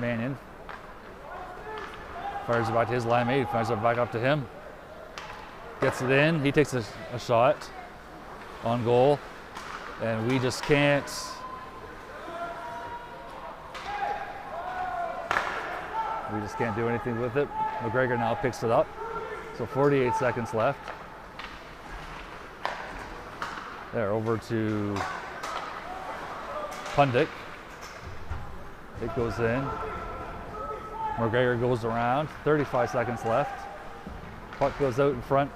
Mannion fires it back to his line mate, fires it back up to him. Gets it in, he takes a shot on goal, and we just can't. We just can't do anything with it. McGregor now picks it up. So 48 seconds left. There, over to Pundick. It goes in. McGregor goes around. 35 seconds left. Puck goes out in front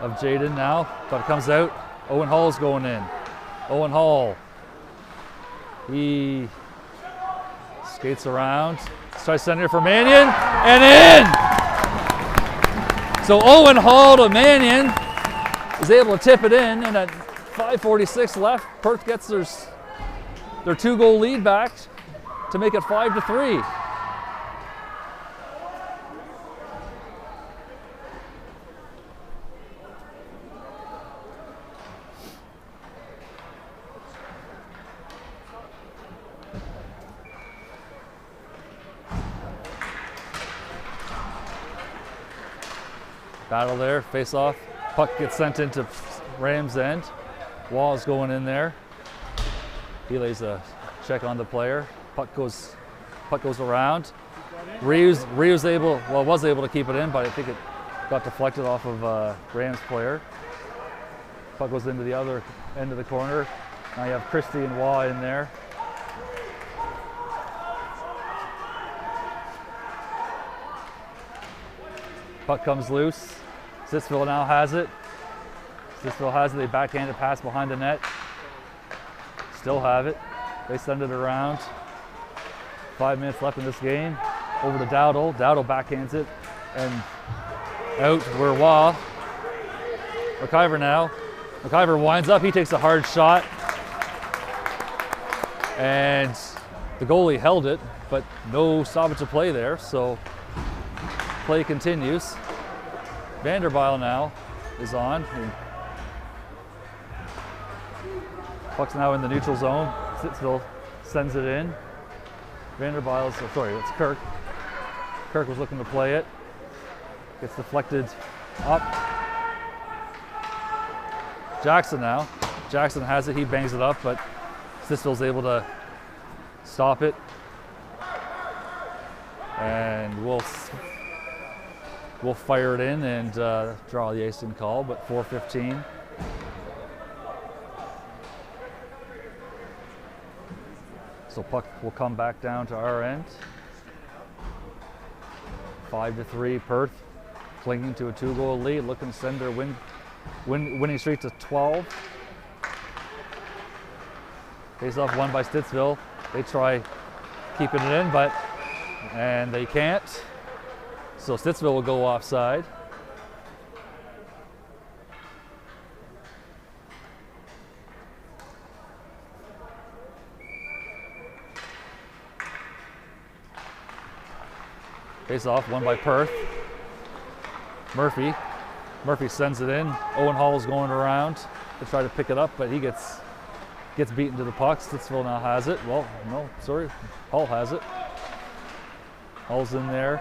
of Jaden now, but it comes out. Owen Hall's going in. Owen Hall. He skates around. Tries to send it for Mannion, and in! So Owen Hall to Mannion is able to tip it in, and at 5:46 left, Perth gets their 2-goal lead back to make it 5-3. Battle there, face off. Puck gets sent into Rams' end. Wall's going in there. He lays a check on the player. Puck goes around. Reeves was able to keep it in, but I think it got deflected off of Rams' player. Puck goes into the other end of the corner. Now you have Christie and Waugh in there. Puck comes loose. Stittsville now has it. They backhand it pass behind the net. Still have it. They send it around. 5 minutes left in this game. Over to Dowdle. Dowdle backhands it. And out where Waugh. McIver now. McIver winds up. He takes a hard shot. And the goalie held it, but no stoppage of play there. So play continues. Vanderbilt now is on. Puck's now in the neutral zone. Stittsville sends it in. Vanderbilt's, it's Kirk. Kirk was looking to play it. Gets deflected up. Jackson now. Jackson has it, he bangs it up, but Stittsville's able to stop it. And we'll fire it in and draw the icing call, but 4:15. So puck will come back down to our end. 5-3 Perth, clinging to a 2-goal lead, looking to send their winning streak to 12. Face off won by Stittsville. They try keeping it in, and they can't. So Stittsville will go offside. Face off, won by Perth. Murphy sends it in. Owen Hall's going around to try to pick it up, but he gets beaten to the puck. Stittsville now has it. Well, no, sorry, Hall has it. Hall's in there.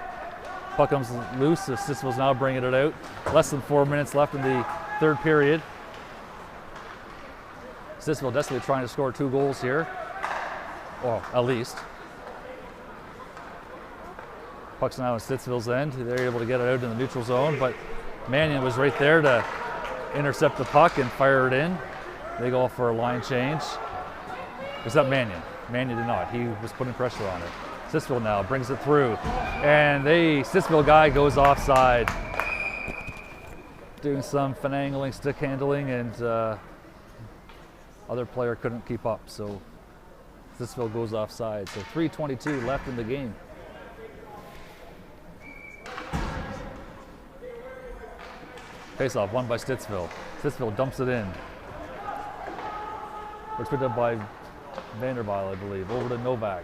Puck comes loose, so Stittsville's now bringing it out. Less than 4 minutes left in the third period. Stittsville desperately trying to score 2 goals here. Well, at least. Puck's now in Stittsville's end. They're able to get it out in the neutral zone, but Mannion was right there to intercept the puck and fire it in. They go for a line change. Except Mannion. Mannion did not. He was putting pressure on it. Stittsville now brings it through, and Stittsville guy goes offside, doing some finagling, stick handling, and other player couldn't keep up. So Stittsville goes offside. So 3:22 left in the game. Face-off won by Stittsville. Stittsville dumps it in. It's picked up by Vanderbilt, I believe, over to Novak.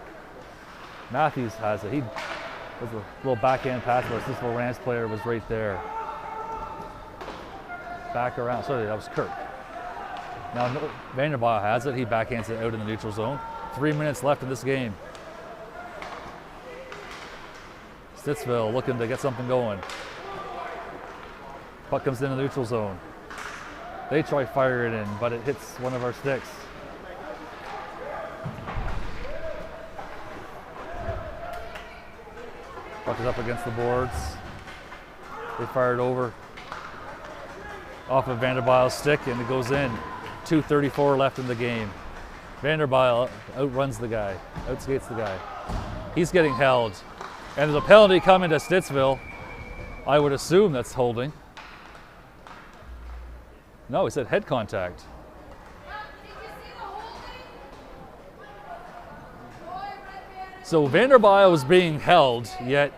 Matthews has it. He was a little backhand pass, but the Stittsville Rams player was right there. Back around. Sorry, that was Kirk. Now Vanderbilt has it. He backhands it out in the neutral zone. 3 minutes left in this game. Stittsville looking to get something going. Puck comes in the neutral zone. They try to fire it in, but it hits one of our sticks. Puck is up against the boards. They fire it over off of Vanderbilt's stick, and it goes in. 2:34 left in the game. Vanderbilt outruns the guy, outskates the guy. He's getting held. And there's a penalty coming to Stittsville. I would assume that's holding. No, he said head contact. So Vanderbilt was being held, yet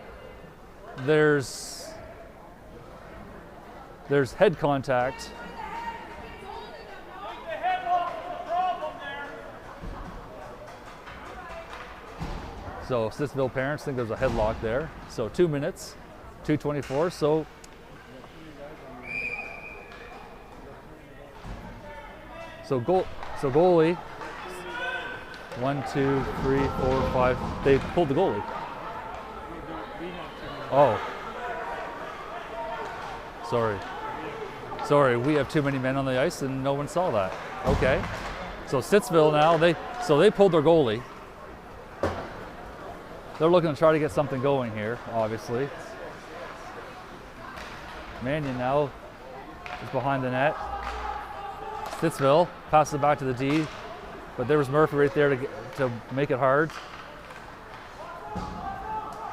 there's head contact. So Stittsville parents think there's a headlock there. So 2 minutes, 2:24. So goalie. 1, 2, 3, 4, 5. They pulled the goalie. Oh. Sorry, we have too many men on the ice and no one saw that. Okay. So Stittsville now, they pulled their goalie. They're looking to try to get something going here, obviously. Mannion now is behind the net. Stittsville passes it back to the D, but there was Murphy right there to make it hard.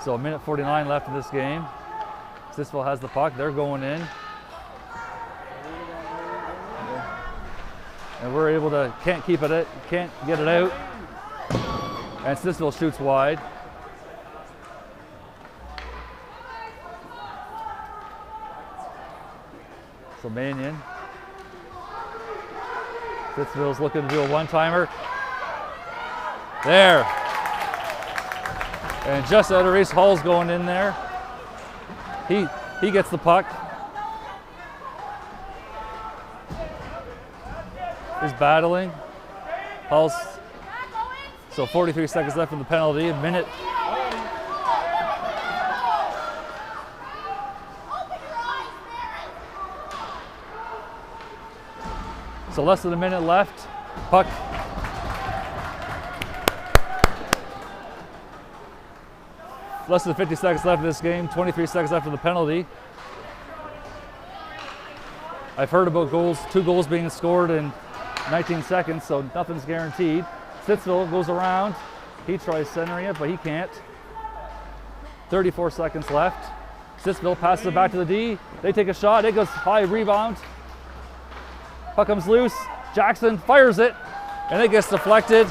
So 1:49 left in this game. Stittsville has the puck. They're going in. And we're able to, can't get it out. And Stittsville shoots wide. So Mannion. Stittsville's looking to do a one-timer. There. And just out of reach, Hall's going in there. He gets the puck. He's battling. Hall's. So 43 seconds left in the penalty. A minute. So less than a minute left. Puck. Less than 50 seconds left in this game. 23 seconds after the penalty. I've heard about goals, 2 goals being scored in 19 seconds, so nothing's guaranteed. Stittsville goes around. He tries centering it, but he can't. 34 seconds left. Stittsville passes it back to the D. They take a shot. It goes high, rebound. Puck comes loose. Jackson fires it, and it gets deflected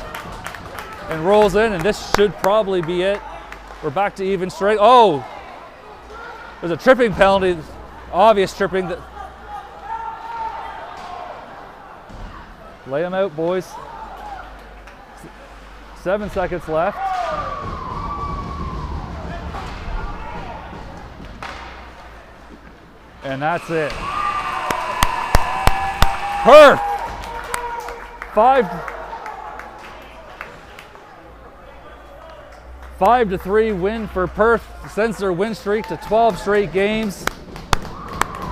and rolls in, and this should probably be it. We're back to even strength. Oh! There's a tripping penalty. Obvious tripping. Lay them out, boys. 7 seconds left. And that's it. Perth! 5-3 win for Perth. Sends their win streak to 12 straight games.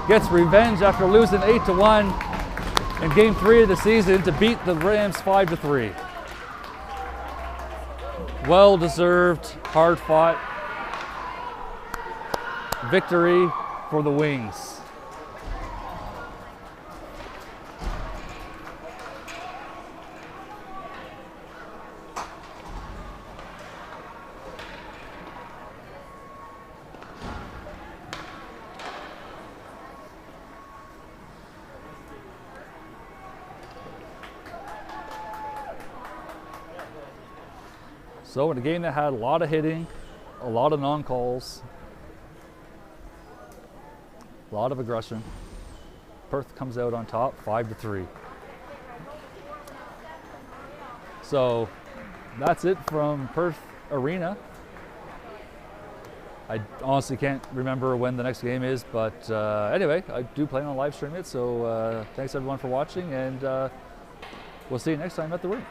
Gets revenge after losing 8-1 in Game 3 of the season to beat the Rams 5-3. Well-deserved, hard-fought victory for the Wings. So in a game that had a lot of hitting, a lot of non-calls, a lot of aggression, Perth comes out on top 5-3. So that's it from Perth Arena. I honestly can't remember when the next game is, but anyway, I do plan on live streaming it, so thanks everyone for watching, and we'll see you next time at the rink.